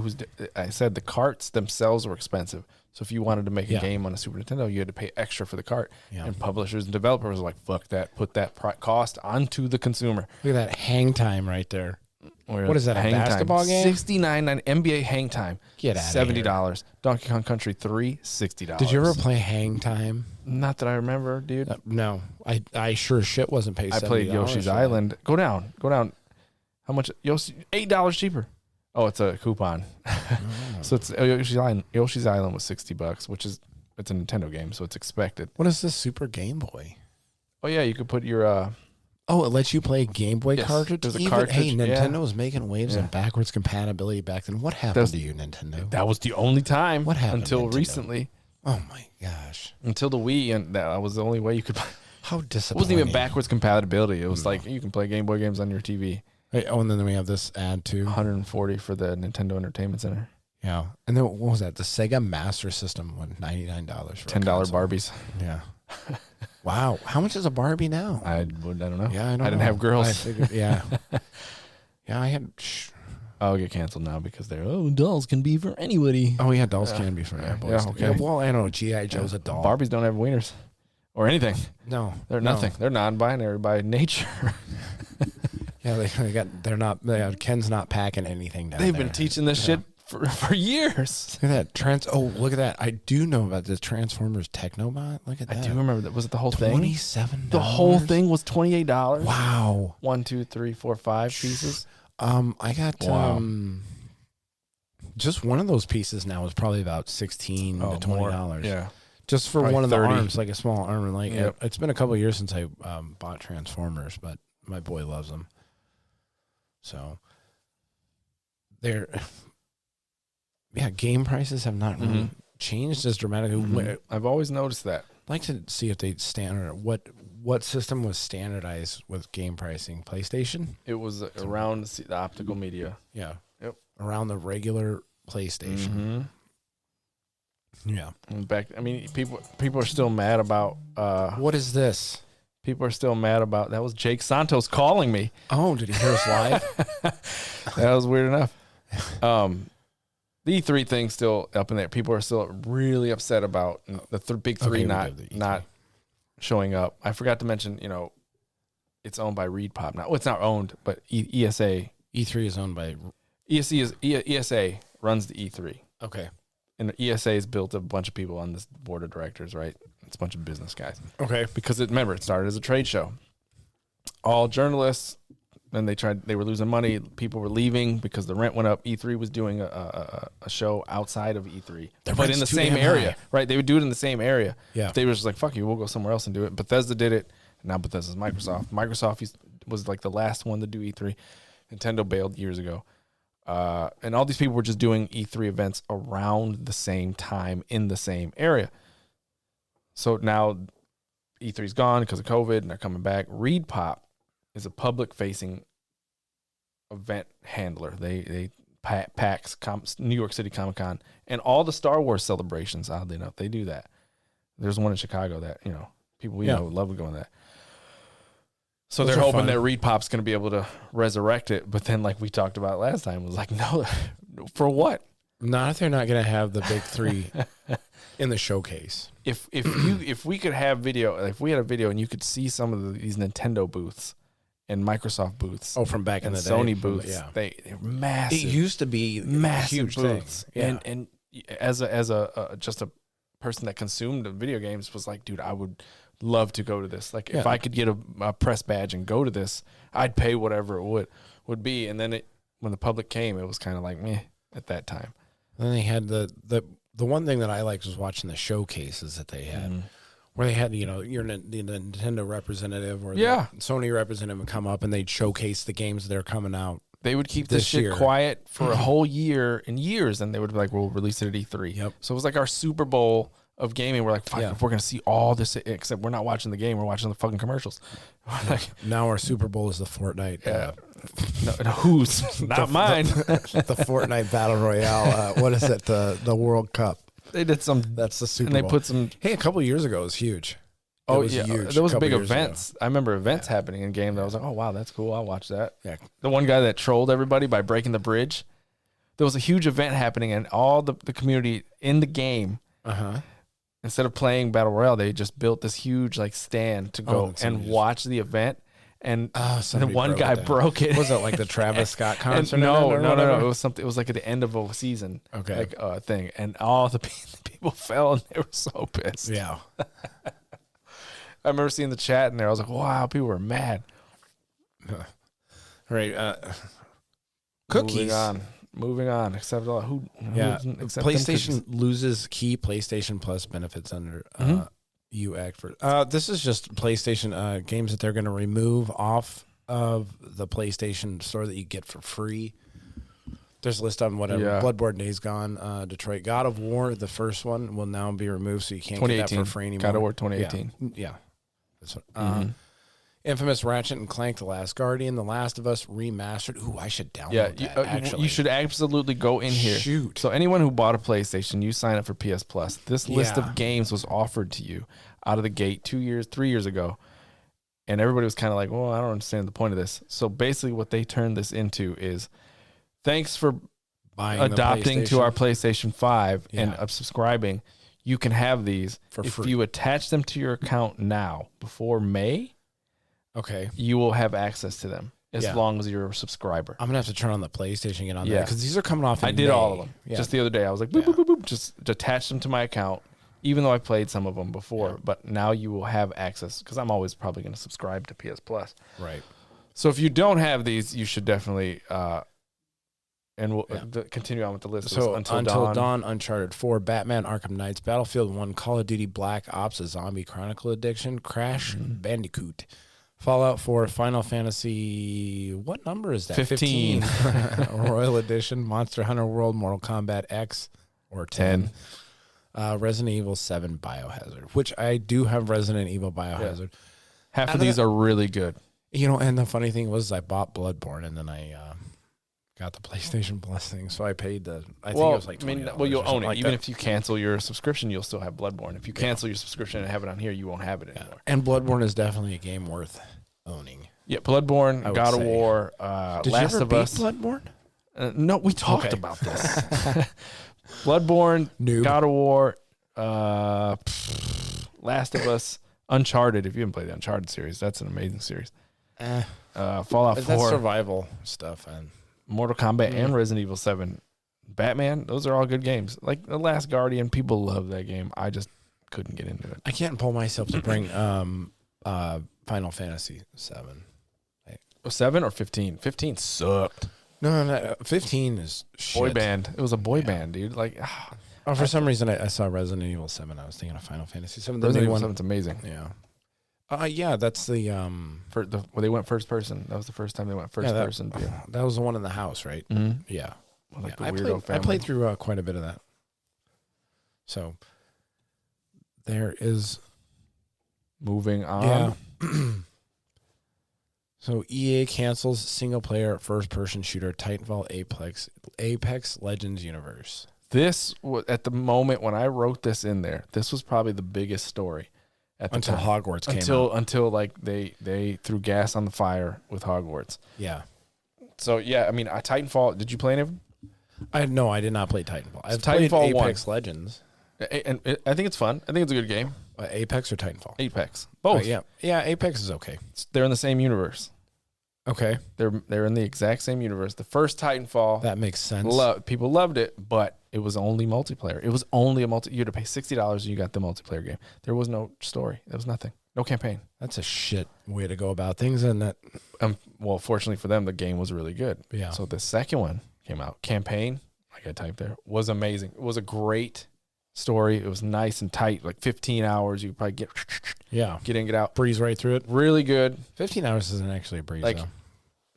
I said the carts themselves were expensive. So if you wanted to make a game on a Super Nintendo, you had to pay extra for the cart. Yeah. And publishers and developers were like, fuck that. Put that cost onto the consumer. Look at that hang time right there. What is that, a Hang basketball time, game? $69.99 NBA Hang Time. Get outta here. $70. Donkey Kong Country 3, $60. Did you ever play hang time? Not that I remember, dude. No. I sure shit wasn't paid $70. I played Yoshi's for that. Island. Go down. How much? $8 cheaper. Oh, it's a coupon. So it's Yoshi's Island. Yoshi's Island was $60, which is it's a Nintendo game, so it's expected. What is this Super Game Boy? Oh yeah, you could put your Oh, it lets you play Game Boy Yes, cartridge? there's a Hey, cartridge, Nintendo was making waves Yeah. in backwards compatibility back then. What happened to you, Nintendo? that was the only time. What happened, until Nintendo? recently? Oh my gosh. Until the Wii, and that was the only way you could How It disappointing. wasn't even backwards compatibility. It was like you can play Game Boy games on your TV. Hey, oh, and then we have this ad too. 140 for the Nintendo Entertainment Center. Yeah, and then what was that? The Sega Master System won $99 for $10 Barbies. Yeah. Wow, how much is a Barbie now? I don't know. Yeah, I didn't have girls. I figured, yeah, yeah, I had. I'll get canceled now because they're dolls can be for anybody. Oh yeah, dolls can be for boys. Yeah, okay. Yeah, well, I know GI Joe's a doll. Barbies don't have wieners or anything. No, They're nothing. They're non-binary by nature. Yeah, they're not. Ken's not packing anything down. They've been teaching this shit for years. Look at that look at that. I do know about the Transformers Technobot. Look at that. I do remember that. Was it the whole thing? $27. The whole thing was $28. Wow. 1, 2, 3, 4, 5 pieces. I got just one of those pieces now is probably about $16 to $20. Yeah. Just for Probably one of 30. the arms, like a small arm. And like Yep. it's been a couple of years since I bought Transformers, but my boy loves them. So game prices have not really changed as dramatically. I've always noticed that. I'd like to see if they what system was standardized with game pricing. PlayStation? It was around the optical media. Yeah. Yep. Around the regular PlayStation. Yeah. In fact, I mean, people are still mad about. What is this? People are still mad about. That was Jake Santos calling me. Oh, did he hear us live? That was weird enough. The E3 thing's still up in there. People are still really upset about the big three not showing up. I forgot to mention, it's owned by Reed Pop now. Well, it's not owned, but ESA. E3 is owned by ESA runs the E3. Okay. And ESA has built a bunch of people on this board of directors, right? It's a bunch of business guys. Okay. Because remember, it started as a trade show. All journalists, and they were losing money. People were leaving because the rent went up. E3 was doing a show outside of E3, but in the same area, right? They would do it in the same area. Yeah. They were just like, fuck you, we'll go somewhere else and do it. Bethesda did it. Now Bethesda's Microsoft. Microsoft was like the last one to do E3. Nintendo bailed years ago. And all these people were just doing E3 events around the same time in the same area. So now E3's gone because of COVID and they're coming back. Reed Pop is a public-facing event handler. They PAX, New York City Comic-Con, and all the Star Wars celebrations, oddly enough, they do that. There's one in Chicago that, people we know love going to that. So they're hoping that Reed Pop's going to be able to resurrect it. But then, like we talked about last time, was like, no, for what? Not if they're not going to have the big three in the showcase. If we could have video, if we had a video and you could see some of these Nintendo booths and Microsoft booths. Oh, from back in the day. Sony booths. They're massive. It used to be massive huge booths. Yeah. And as a just a person that consumed video games was like, dude, I would love to go to this. Like if I could get a press badge and go to this, I'd pay whatever it would be. And then when the public came, it was kind of like meh at that time. And then they had the one thing that I liked was watching the showcases that they had, where they had the Nintendo representative or the Sony representative would come up and they'd showcase the games that are coming out. They would keep this shit quiet for a whole year and years, and they would be like, "We'll release it at E3." Yep. So it was like our Super Bowl of gaming. We're like, "Fuck, if we're gonna see all this, except we're not watching the game, we're watching the fucking commercials." Like, now our Super Bowl is the Fortnite. No, who's not mine? The Fortnite Battle Royale. What is it? The World Cup. They did some. That's the Super Bowl. And they put some. Hey, a couple of years ago it was huge. It was huge. There was big events. I remember events happening in game that I was like, oh wow, that's cool. I'll watch that. Yeah. The one guy that trolled everybody by breaking the bridge. There was a huge event happening, and all the community in the game. Instead of playing Battle Royale, they just built this huge stand to go and watch the event. And the one guy broke it. Was it like the Travis Scott concert? No. It was something. It was like at the end of a season, thing, and all the people fell, and they were so pissed. Yeah. I remember seeing the chat in there. I was like, "Wow, people were mad." Right. Cookies. Moving on. Except who? Except PlayStation loses key PlayStation Plus benefits under EU Act for. This is just PlayStation games that they're going to remove off of the PlayStation Store that you get for free. There's a list on whatever. Yeah. Bloodborne, Days Gone, Detroit, God of War, the first one will now be removed, so you can't get that for free anymore. God of War 2018. Yeah. This one. Infamous Ratchet and Clank: The Last Guardian, The Last of Us Remastered. Ooh, I should download that. Actually, you should absolutely go in here. Shoot. So anyone who bought a PlayStation, you sign up for PS Plus. This list of games was offered to you out of the gate 3 years ago. And everybody was kind of like, well, I don't understand the point of this. So basically what they turned this into is thanks for adopting to our PlayStation 5 and subscribing. You can have these for free. If you attach them to your account now before May, okay, you will have access to them as long as you're a subscriber. I'm gonna have to turn on the PlayStation and get on that because these are coming off. I did all of them just the other day. I was like, boop, boop, boop, boop, just attach them to my account, even though I played some of them before. But now you will have access because I'm always probably going to subscribe to PS Plus. Right. So if you don't have these, you should definitely. And we'll continue on with the list. So Until Dawn, Uncharted 4, Batman Arkham Knights, Battlefield 1, Call of Duty Black Ops, A Zombie Chronicle Addiction, Crash Bandicoot, Fallout 4, Final Fantasy, what number is that? 15. Royal Edition, Monster Hunter World, Mortal Kombat X, or 10. Resident Evil 7 Biohazard, which I do have Resident Evil Biohazard. Half of these are really good. You know, and the funny thing was I bought Bloodborne and then I got the PlayStation Plus thing, so I paid I think it was like $20. You'll own it. Like even if you cancel your subscription, you'll still have Bloodborne. If you cancel your subscription and have it on here, you won't have it anymore. And Bloodborne is definitely a game worth owning. Yeah, Bloodborne, God of War, Last of Us. Bloodborne? No, we talked about this. Bloodborne, God of War, Last of Us, Uncharted. If you haven't played the Uncharted series, that's an amazing series. Fallout 4. That's survival stuff. And Mortal Kombat and Resident Evil 7. Batman, those are all good games. Like The Last Guardian, people love that game. I just couldn't get into it. I can't pull myself to bring Final Fantasy 7. 7 or 15? 15 sucked. No, 15 is shit. Boy band. It was a boy band, dude. Like, for some reason, I saw Resident Evil 7. I was thinking of Final Fantasy 7. Resident Evil 7's amazing. Yeah. That's the where they went first person. That was the first time they went first person. That was the one in the house, right? Mm-hmm. Yeah. Like I played through quite a bit of that. So there is moving on. Yeah. So EA cancels single-player first-person shooter Titanfall Apex Legends universe. This was at the moment when I wrote this in there. This was probably the biggest story at the until time. Hogwarts came out. Until like they threw gas on the fire with Hogwarts. Yeah. So yeah, I mean, Titanfall. Did you play any of them? I did not play Titanfall. I've Titanfall played Apex Legends. And I think it's fun. I think it's a good game. Apex or Titanfall? Apex. Both. Yeah. Apex is okay. They're in the same universe. Okay. They're in the exact same universe. The first Titanfall. That makes sense. People loved it, but it was only multiplayer. It was only a you had to pay $60 and you got the multiplayer game. There was no story. There was nothing. No campaign. That's a shit way to go about things, and that. Well, fortunately for them, the game was really good. Yeah. So the second one came out. Campaign, like I typed there, was amazing. It was a great story. It was nice and tight, like 15 hours. You could probably get in, get out. Breeze right through it. Really good. 15 hours isn't actually a breeze, though.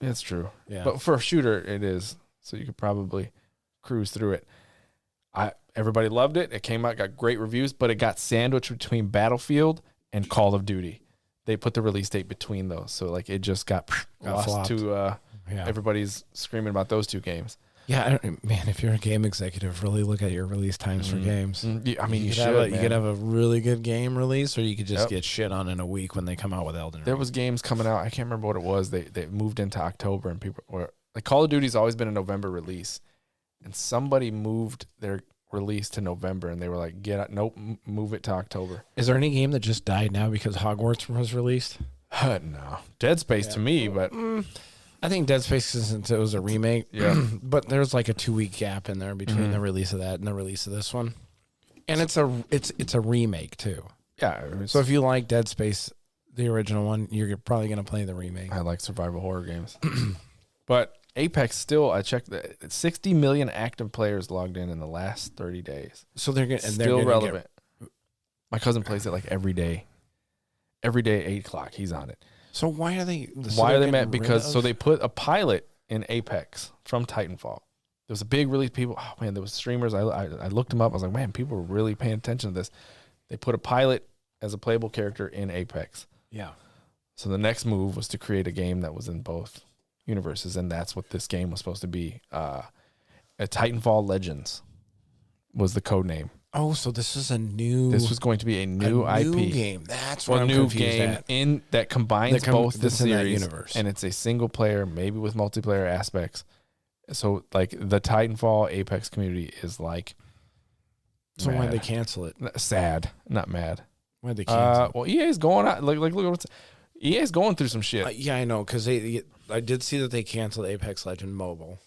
It's true. Yeah. But for a shooter, it is. So you could probably cruise through it. Everybody loved it. It came out, got great reviews, but it got sandwiched between Battlefield and Call of Duty. They put the release date between those. So like it just got lost flopped. to everybody's screaming about those two games. Yeah, man, if you're a game executive, really look at your release times for games. I mean, you could have a really good game release, or you could just get shit on in a week when they come out with Elden Ring. There was games coming out. I can't remember what it was. They moved into October, and people were like, Call of Duty's always been a November release, and somebody moved their release to November, and they were like, move it to October. Is there any game that just died now because Hogwarts was released? No. Dead Space to me, but I think Dead Space, since it was a remake, but there's like a 2-week gap in there between the release of that and the release of this one, and it's a remake too. Yeah. So if you like Dead Space, the original one, you're probably gonna play the remake. I like survival horror games, but Apex still, I checked, 60 million active players logged in the last 30 days. So they're still relevant. My cousin plays it like every day. Every day at 8 o'clock, he's on it. So why are they? Mad? Because they put a pilot in Apex from Titanfall. There was a big release. People, oh man, there was streamers. I looked them up. I was like, man, people were really paying attention to this. They put a pilot as a playable character in Apex. Yeah. So the next move was to create a game that was in both universes, and that's what this game was supposed to be. A Titanfall Legends was the code name. Oh, so this is a new. This was going to be a new IP game. That's what I'm new confused game at. in that combines both the that's in that series, universe. and it's a single player, maybe with multiplayer aspects. So, like the Titanfall Apex community is like. So mad. why'd they cancel it? Sad, not mad. Why'd they cancel it? Well, EA's going out. Like look what's EA's going through some shit. Yeah, I know, because I did see that they canceled Apex Legend Mobile.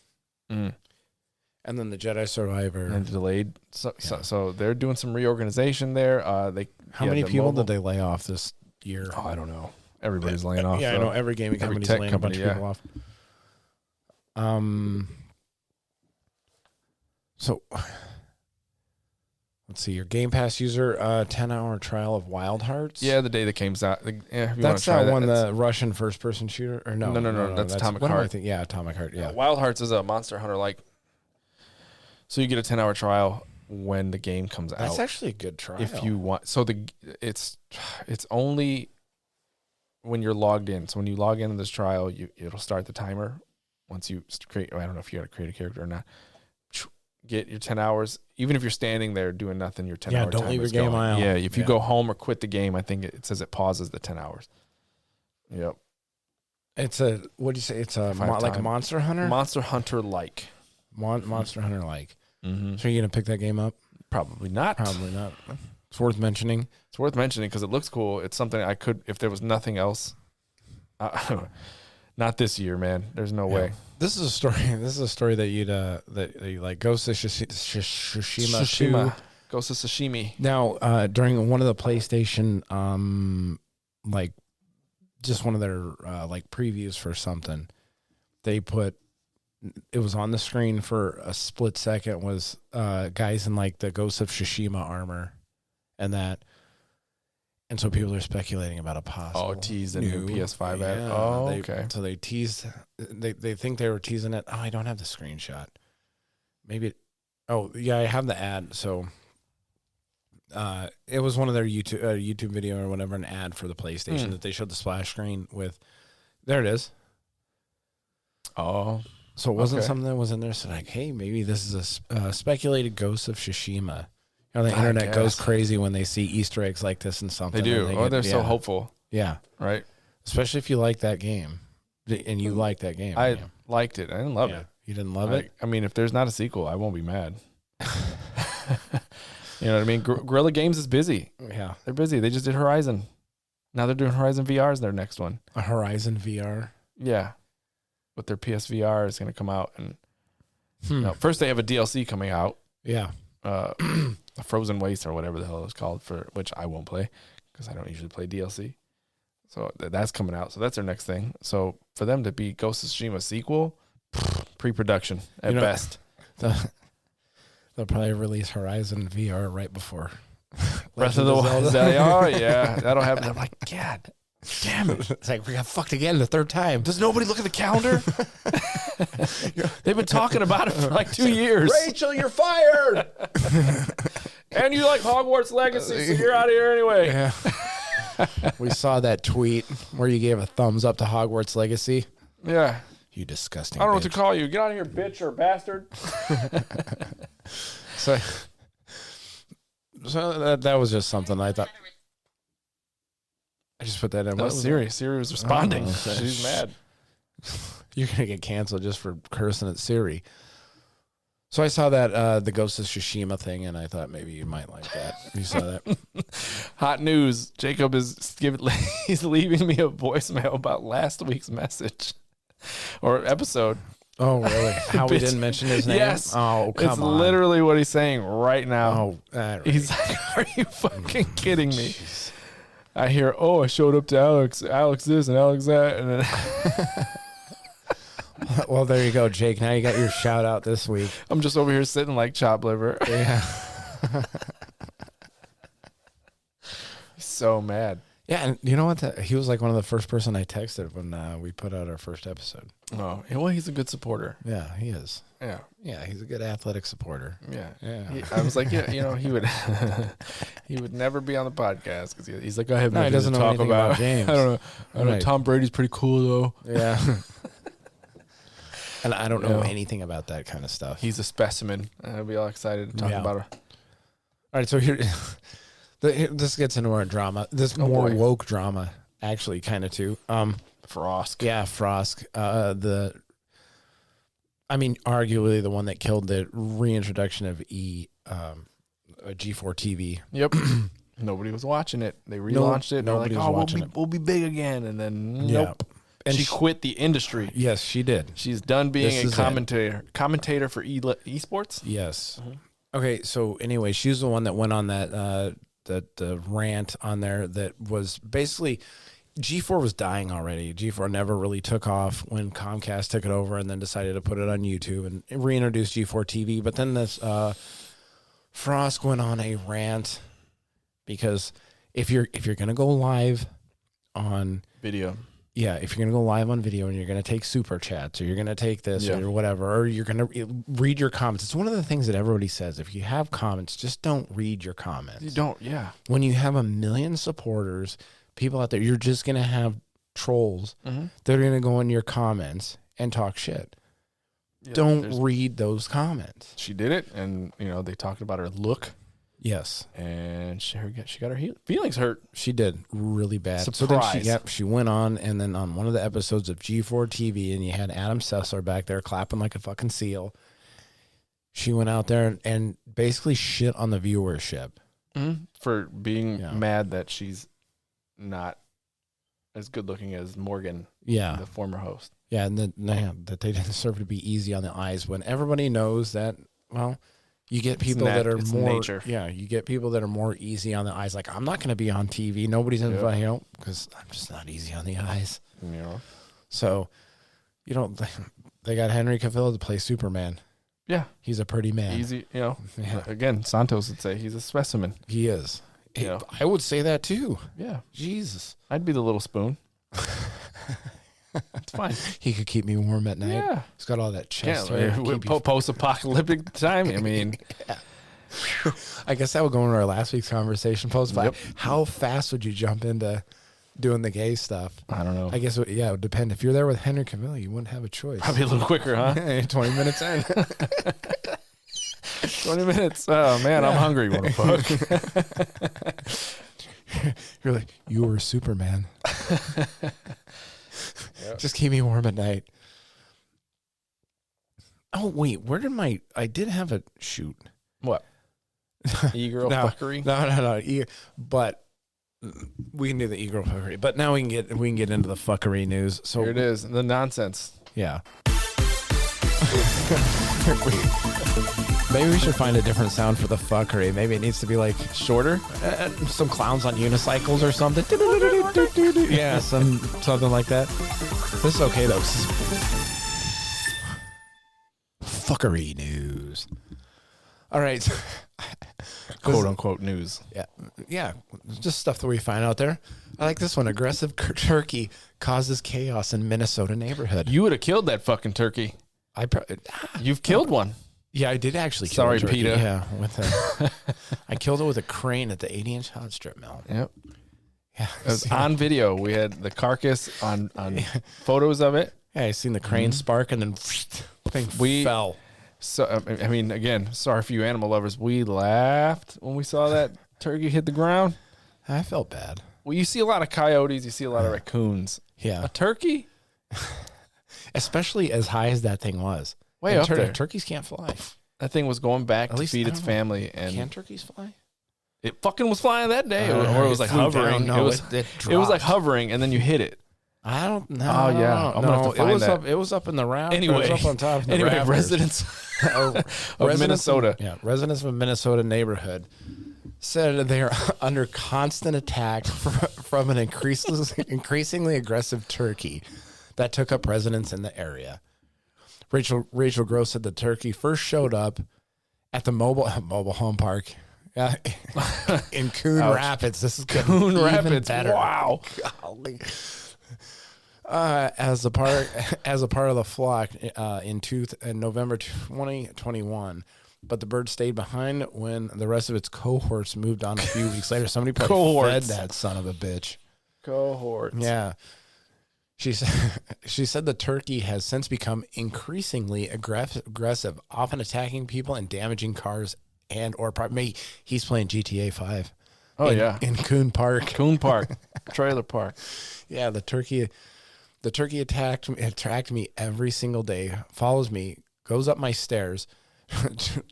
And then the Jedi Survivor. And delayed. So they're doing some reorganization there. How many people did they lay off this year? Oh, I don't know. Everybody's laying off. Yeah, so. I know every gaming company's tech laying company, a bunch of people off. So let's see. Your Game Pass user 10-hour trial of Wild Hearts. Yeah, the day that came out. That's that one, the Russian first-person shooter. Or no, that's Atomic Heart. Yeah, Atomic Heart. Yeah, Wild Hearts is a Monster Hunter like. So you get a 10-hour trial when the game comes out. That's actually a good trial. If you want, so it's only when you're logged in. So when you log into this trial, it'll start the timer. Once you create, I don't know if you got to create a character or not. Get your 10 hours. Even if you're standing there doing nothing, your 10 hour don't time leave is your game going. out. Yeah, if you go home or quit the game, I think it says it pauses the 10 hours. Yep. It's a, what do you say? It's a like a Monster Hunter? Monster Hunter-like. Monster Hunter-like. Mm-hmm. So are you going to pick that game up? Probably not. Probably not. It's worth mentioning. It's worth mentioning because it looks cool. It's something I could, if there was nothing else. Not this year, man. There's no way. This is a story. This is a story that you like. Ghost of Tsushima 2. Ghost of Tsushima. Now, during one of the PlayStation, like, just one of their like previews for something, they put. It was on the screen for a split second. Was guys in like the Ghost of Tsushima armor, and that. And so people are speculating about a possible tease the new PS5 ad. Okay. So they teased. They think they were teasing it. Oh, I don't have the screenshot. Maybe. I have the ad. So, it was one of their YouTube video or whatever, an ad for the PlayStation that they showed the splash screen with. There it is. Oh. So it wasn't something that was in there. So like, hey, maybe this is a speculated Ghost of Tsushima. You know, the internet goes crazy when they see Easter eggs like this and something. They do. They're so hopeful. Yeah. Right? Especially if you like that game. And you like that game. I liked it. I didn't love it. You didn't love it? I mean, if there's not a sequel, I won't be mad. You know what I mean? Guerrilla Games is busy. Yeah. They're busy. They just did Horizon. Now they're doing Horizon VR as their next one. A Horizon VR? Yeah. But their PSVR is going to come out. And first they have a DLC coming out. Yeah. A Frozen Waste or whatever the hell it's called, for which I won't play because I don't usually play DLC. So that's coming out. So that's their next thing. So for them to be Ghost of Tsushima sequel, pre-production at best. They'll probably release Horizon VR right before Breath of the Wild. Oh yeah, that'll happen. I'm like, God damn it! It's like we got fucked again the third time. Does nobody look at the calendar? They've been talking about it for like 2 years. Rachel, you're fired. And you like Hogwarts Legacy, so you're out of here anyway. Yeah. We saw that tweet where you gave a thumbs up to Hogwarts Legacy. Yeah. You disgusting. I don't know what to call you. Get out of here, bitch or bastard. So that was just something I thought. I just put that in. That was Siri. Siri was responding. She's mad. You're going to get canceled just for cursing at Siri. So I saw that the Ghost of Tsushima thing, and I thought maybe you might like that. You saw that? Hot news. Jacob he's leaving me a voicemail about last week's message or episode. Oh, really? How we didn't mention his name? Yes. Oh, come on. It's literally what he's saying right now. Oh, right. He's like, are you fucking kidding me? Jeez. I hear, I showed up to Alex this and Alex that. And then well, there you go, Jake. Now you got your shout out this week. I'm just over here sitting like chopped liver. Yeah. He's so mad. Yeah, and you know what? He was like one of the first person I texted when we put out our first episode. Oh, well, he's a good supporter. Yeah, he is. Yeah. Yeah, he's a good athletic supporter. Yeah. Yeah. I was like, yeah, he would he would never be on the podcast because he's like, I have nothing he doesn't to know talk anything about. about James. I don't know. Right. Tom Brady's pretty cool though. Yeah. And I don't know Yeah. anything about that kind of stuff. He's a specimen. I'll be all excited to talk Yeah. about it. All right, so here, this gets into our drama. This more boy. woke drama, actually, kind of too. Frost. Yeah, Frosk. Arguably the one that killed the reintroduction of G4 TV. Yep. Nobody was watching it. They relaunched it. And they're like, nobody was watching it. we'll be big again. And then, Yeah. nope. And she quit the industry. Yes, she did. She's done being This a is commentator for esports. Yes. Okay, so anyway, she was the one that went on that the rant on there that was basically G4 was dying already. G4 never really took off when Comcast took it over and then decided to put it on YouTube and reintroduced G4 TV. But then this Frost went on a rant because if you're gonna go live on Video. yeah, if you're going to go live on video and you're going to take super chats or you're going to take this Yeah. or whatever, or you're going to read your comments. It's one of the things that everybody says. If you have comments, just don't read your comments. You don't, yeah. When you have 1 million supporters, people out there, you're just going to have trolls that are going to go in your comments and talk shit. Yeah, Don't read those comments. She did it, and, they talked about her look, Yes, and she got her feelings hurt. she did really bad. Surprise. So then she went on, and then on one of the episodes of G4 TV, and you had Adam Sessler back there clapping like a fucking seal. She went out there and basically shit on the viewership. For being Yeah. mad that she's not as good looking as Morgan, Yeah, the former host. yeah, and that they didn't deserve to be easy on the eyes when everybody knows that. Well, you get people that are it's more. nature. Yeah, you get people that are more easy on the eyes. Like I'm not going to be on TV. Nobody's in, because I'm just not easy on the eyes. So, they got Henry Cavill to play Superman. Yeah. He's a pretty man. Easy, Yeah. Again, Santos would say he's a specimen. He is. Yeah. I would say that too. Yeah. Jesus. I'd be the little spoon. It's fine. He could keep me warm at night. Yeah. He's got all that chest Yeah, hair. post-apocalyptic time. I mean, I guess that would go into our last week's conversation. Yep. How fast would you jump into doing the gay stuff? I don't know. I guess, it would depend. If you're there with Henry Cavill, you wouldn't have a choice. Probably a little quicker, huh? 20 minutes in. 20 minutes. Oh, man, I'm hungry. Want to fuck? You're like, you were Superman. Just keep me warm at night. Oh, wait. I did have a shoot. What? E-girl No, fuckery? No. But we can do the e-girl fuckery. But now we can get into the fuckery news. So Here it is. The nonsense. yeah. Maybe we should find a different sound for the fuckery. Maybe it needs to be like Shorter? some clowns on unicycles or something. Yeah, something like that. This is okay though. Fuckery news. All right. Quote unquote news. Yeah, just stuff that we find out there. I like this one. Aggressive turkey causes chaos in Minnesota neighborhood. You would have killed that fucking turkey. You've killed one. Yeah, I did actually kill Sorry, a turkey. PETA. Yeah, I killed it with a crane at the 80-inch hot strip mill. Yep. Yeah, It was on video. We had the carcass on photos of it. Yeah, I seen the crane spark and then thing fell. So, I mean, again, sorry for you animal lovers. We laughed when we saw that turkey hit the ground. I felt bad. Well, you see a lot of coyotes. You see a lot of raccoons. Yeah, A turkey? especially as high as that thing was. Way And up there. Turkeys can't fly. That thing was going back At to least, feed I its don't know. family. And Can turkeys fly? it fucking was flying that day. Or it was like flew hovering. down. No, it it was like dropped. hovering, and then you hit it. I don't know. Oh, yeah. I'm gonna have to find that. It was up in the raft. Anyway, it was up on top of the anyway, rafters. residents of Minnesota. Residents of a Minnesota neighborhood said they are under constant attack from an increasingly aggressive turkey that took up residence in the area. Rachel Gross said the turkey first showed up at the mobile home park Yeah, in Coon Rapids. This is Coon even Rapids. better. Wow. Golly. As a part of the flock in November 2021, but the bird stayed behind when the rest of its cohorts moved on a few weeks later. Somebody probably fed that son of a bitch. Cohorts. Yeah. She said the turkey has since become increasingly aggressive, often attacking people and damaging cars and or property. He's playing GTA 5. Oh, in, in Coon Park. Coon Park. Trailer park. Yeah, the turkey attacked me every single day, follows me, goes up my stairs,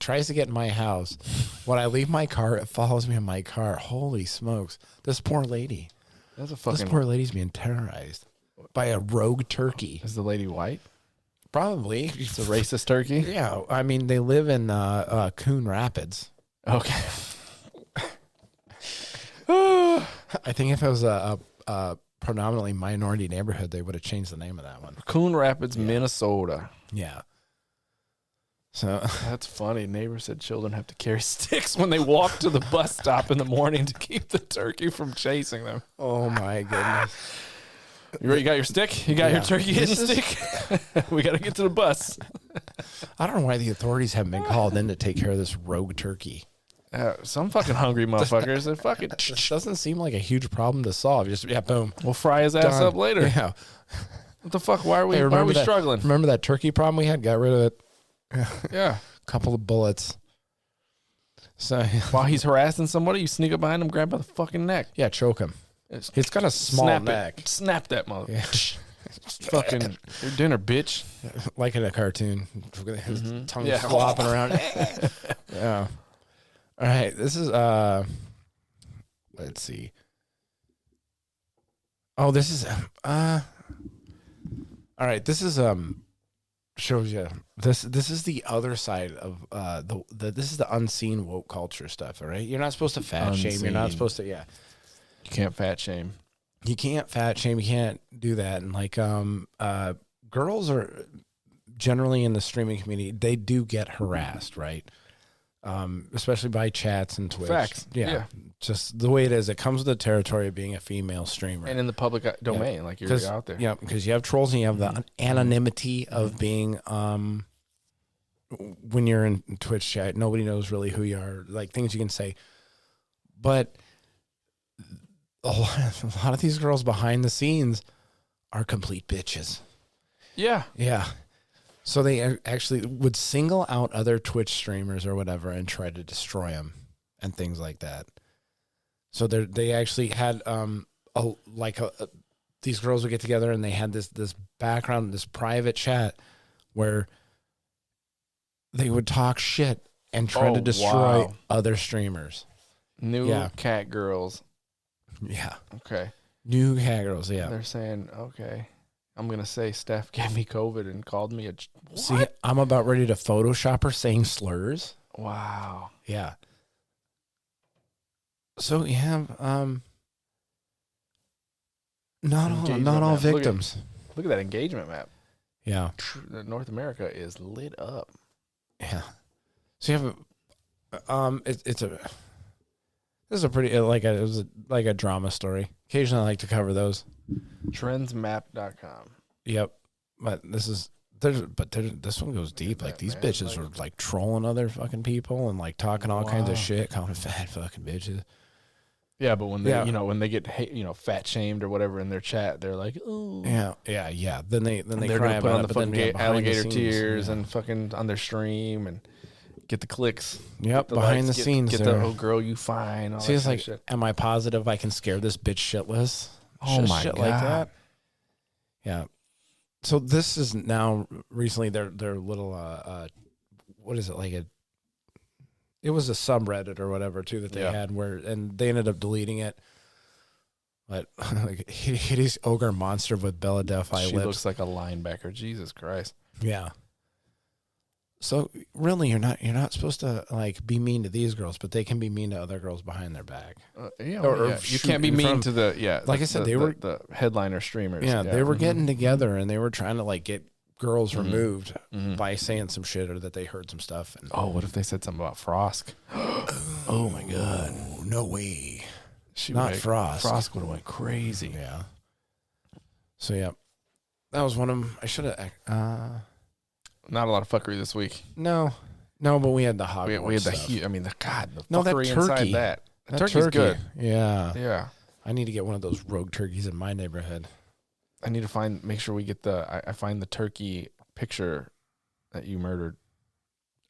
tries to get in my house. When I leave my car, it follows me in my car. Holy smokes. This poor lady. That's a fucking... This poor lady's being terrorized by a rogue turkey. Is the lady white? Probably. It's a racist turkey? Yeah. I mean, they live in Coon Rapids. Okay. I think if it was a predominantly minority neighborhood, they would have changed the name of that one. Coon Rapids, Minnesota. Yeah. So that's funny. Neighbor said children have to carry sticks when they walk to the bus stop in the morning to keep the turkey from chasing them. Oh my goodness. You got your stick? You got your turkey hidden stick? We got to get to the bus. I don't know why the authorities haven't been called in to take care of this rogue turkey. Some fucking hungry motherfuckers. It fucking doesn't seem like a huge problem to solve. Just boom. We'll fry his ass up later. Yeah. What the fuck? Why are we struggling? Remember that turkey problem we had? Got rid of it. Yeah. Couple of bullets. So while he's harassing somebody, you sneak up behind him, grab by the fucking neck. Yeah, choke him. It's got a small neck. Snap that mother. Yeah. Fucking your dinner, bitch. Like in a cartoon. His tongue flopping around. Yeah. All right. This is let's see. Oh, this is all right. This is shows you this is the other side of this is the unseen woke culture stuff. All right, you're not supposed to fat shame. You're not supposed to. Yeah, you can't fat shame. You can't fat shame. You can't do that. And like girls are generally in the streaming community, they do get harassed, right? Especially by chats and Twitch. Facts. Yeah. Just the way it is. It comes with the territory of being a female streamer. And in the public domain, like you're out there. Yeah, because you have trolls and you have the anonymity of being, when you're in Twitch chat, nobody knows really who you are, like things you can say. But a lot of these girls behind the scenes are complete bitches. Yeah. Yeah. So they actually would single out other Twitch streamers or whatever and try to destroy them and things like that. So they actually had these girls would get together and they had this background, this private chat where they would talk shit and try to destroy other streamers. New cat girls. Yeah. Okay. New cat girls. Yeah. They're saying, okay, I'm going to say Steph gave me COVID and called me a... What? See, I'm about ready to Photoshop her saying slurs. Wow. Yeah. So you have not all victims. Look at that engagement map. Yeah. North America is lit up. Yeah. So you have this is a pretty it was like a drama story. Occasionally I like to cover those. Trendsmap.com. Yep. But this one goes deep. Like these bitches are like trolling other fucking people and like talking all kinds of shit, calling fat fucking bitches. Yeah, but when they when they get fat shamed or whatever in their chat, they're like, oh yeah. Then they they're cry gonna put on about the fucking alligator tears and fucking on their stream and get the clicks. Yep, behind the scenes. Get the girl you fine. All See, it's like, shit. Am I positive I can scare this bitch shitless? Oh my shit God. Like that. Yeah. So this is now recently their little what is it like it was a subreddit or whatever too that they had and they ended up deleting it. But like hideous ogre monster with Bella Delphi lips. She looks like a linebacker. Jesus Christ. Yeah. So really, you're not supposed to like be mean to these girls, but they can be mean to other girls behind their back. You can't be mean to like I said, they were the headliner streamers. Yeah, they were getting together and they were trying to like get girls removed by saying some shit or that they heard some stuff. And, Oh, what if they said something about Frost? oh my God. No way. She Not would have- Frost. Frost would have went crazy. Yeah. So, yeah. That was one of them. I should have. Not a lot of fuckery this week. No, but we had the Hogwarts We had the stuff. huge. I mean, the fuckery that inside turkey. that. That turkey's turkey. good. Yeah. Yeah. I need to get one of those rogue turkeys in my neighborhood. I need to make sure we get I find the turkey picture that you murdered,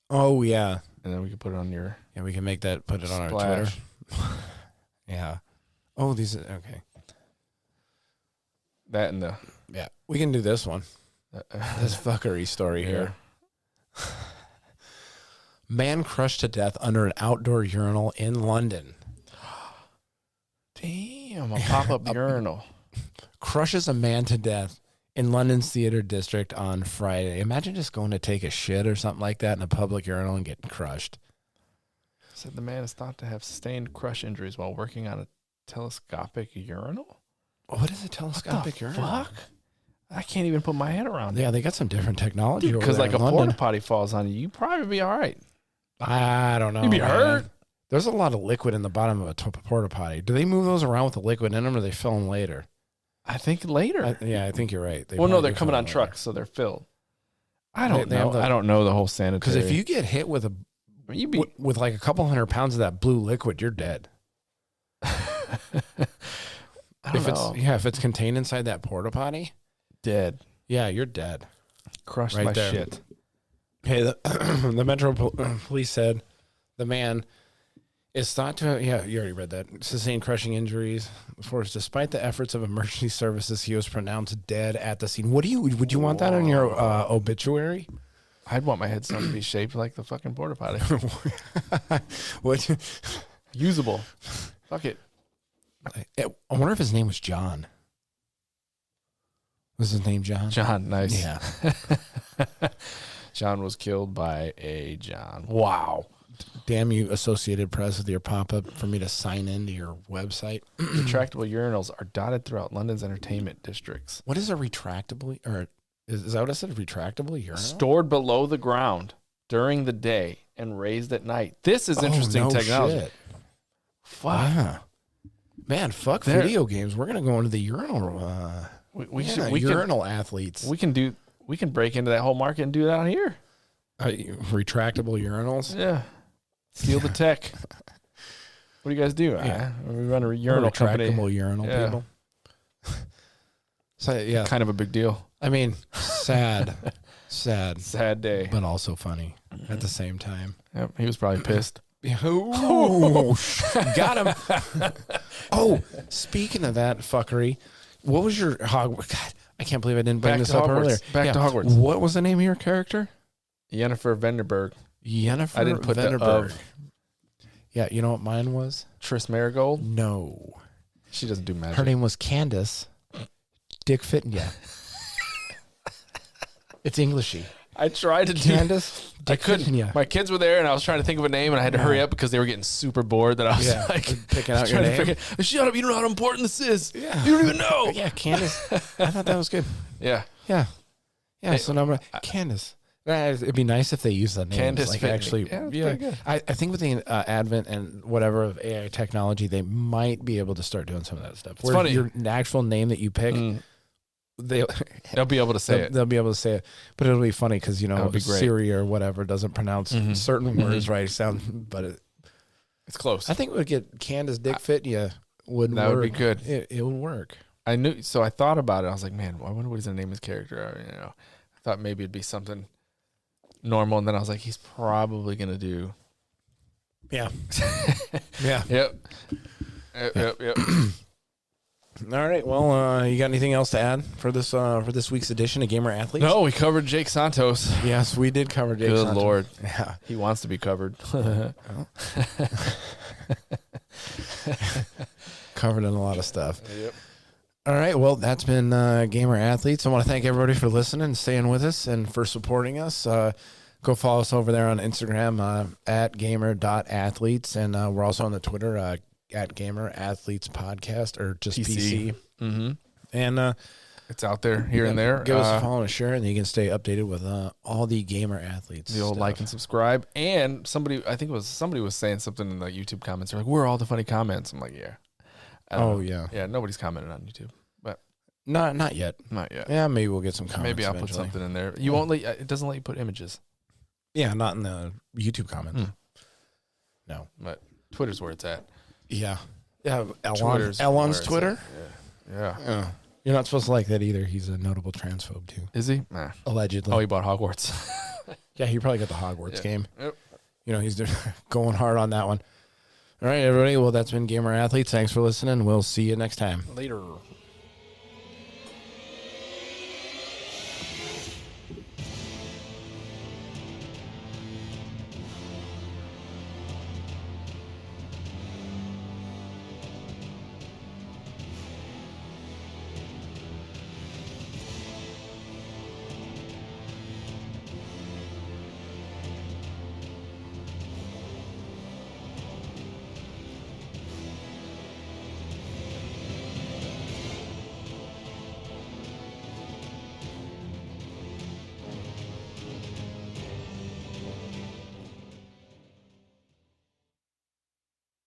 Oh, yeah. and then we can put it on your. Yeah, we can make that, put it on our Splash. Twitter. Yeah. Oh, these are, okay. That and the. Yeah. We can do this one. This fuckery story here. Man crushed to death under an outdoor urinal in London. Damn, a pop-up urinal. Crushes a man to death in London's theater district on Friday. Imagine just going to take a shit or something like that in a public urinal and getting crushed. Said the man is thought to have sustained crush injuries while working on a telescopic urinal. What is a telescopic urinal? Fuck? I can't even put my head around it. Yeah, they got some different technology over Because there like in a London. porta potty falls on you, you probably be all right. I don't know. You'd be man. hurt. There's a lot of liquid in the bottom of a porta potty. Do they move those around with the liquid in them, or they fill them later? I think later. I think you're right. Well, no, they're coming on trucks, so they're filled. I don't They know. have I don't know the whole sanitary. Because if you get hit with you'd be with like a couple 100 pounds of that blue liquid, you're dead. If it's contained inside that porta potty, dead, yeah, you're dead. crushed Right by there. shit. Hey, the Metro Police said the man is thought to, yeah, you already read that, sustained crushing injuries. Force, despite the efforts of emergency services, he was pronounced dead at the scene. Would you want that in your obituary? I'd want my headstone to be shaped like the fucking porta potty. Would Usable. Fuck it. I wonder if his name was John. Was his name John? John, nice. Yeah. John was killed by a John. Wow. Damn you, Associated Press, with your pop-up for me to sign into your website. Retractable urinals are dotted throughout London's entertainment districts. What is a retractable, or is that what I said? Retractable urinal? Stored below the ground during the day and raised at night. This is interesting technology. Shit. Fuck. Yeah. Man, fuck video games. We're gonna go into the urinal. We urinal athletes. We can break into that whole market and do that out here. Retractable urinals. Yeah. Steal the tech. What do you guys do? Yeah. We run a urinal company. Retractable urinal people. So yeah, Kind of a big deal. I mean, sad, Sad day. but also funny at the same time. Yep, he was probably pissed. Oh, got him. Oh, speaking of that fuckery, what was your Hogwarts? God, I can't believe I didn't bring Back this to up Hogwarts. earlier. Back to Hogwarts. What was the name of your character? Yennefer Vanderberg. Yennefer I didn't put the Vanderberg. of. Yeah, you know what mine was? Tris Marigold. No. She doesn't do magic. Her name was Candace Dick Fitton. It's Englishy. I tried to do. Candace I Dick couldn't. Fitton. My kids were there, and I was trying to think of a name, and I had to hurry up because they were getting super bored. That I was like picking out your trying to name. Shut up! You don't know how important this is. Yeah. You don't even know. Yeah, Candace. I thought that was good. Yeah. Yeah. Yeah, Hey, so now I'm like, Candace. It'd be nice if they use the name. Candace like Fitton. actually, Yeah, that's pretty good. I think with the advent and whatever of AI technology, they might be able to start doing some of that stuff. It's funny. Your actual name that you pick, they'll be able to say it. They'll be able to say it, but it'll be funny because That would be great. Siri or whatever doesn't pronounce certain words right. But It's close. I think it would get Candace Dick Fit. Yeah, would That work. would be good. It would work. I knew. So I thought about it. I was like, man, I wonder what he's gonna name his character. I thought maybe it'd be something normal, and then I was like, he's probably gonna do. Yeah. Yeah. Yep. All right. Well, you got anything else to add for this week's edition of Gamer Athletes? No, we covered Jake Santos. Yes, we did cover Jake Good Santos. Lord. Yeah. He wants to be covered. Covered in a lot of stuff. Yep. All right. Well, that's been Gamer Athletes. I want to thank everybody for listening and staying with us and for supporting us. Go follow us over there on Instagram at gamer.athletes. And we're also on the Twitter at Gamer Athletes Podcast or just PC. Mm-hmm. And It's out there here and there. Give us a follow and share, and you can stay updated with all the gamer athletes. The old stuff. like and subscribe. And somebody was saying something in the YouTube comments. They're like, "Where are all the funny comments?" I'm like, "Yeah." Yeah. Nobody's commented on YouTube, but not yet. Not yet. Yeah, maybe we'll get some comments. Maybe I'll eventually. put something in there. You won't let. It doesn't let you put images. Yeah, not in the YouTube comments. No, but Twitter's where it's at. Yeah. Yeah, Twitter's Elon's Twitter. Yeah. You're not supposed to like that either. He's a notable transphobe too. Is he? Nah. Allegedly. Oh, he bought Hogwarts. Yeah, he probably got the Hogwarts game. Yep. You know, he's going hard on that one. All right, everybody. Well, that's been Gamer Athletes. Thanks for listening. We'll see you next time. Later.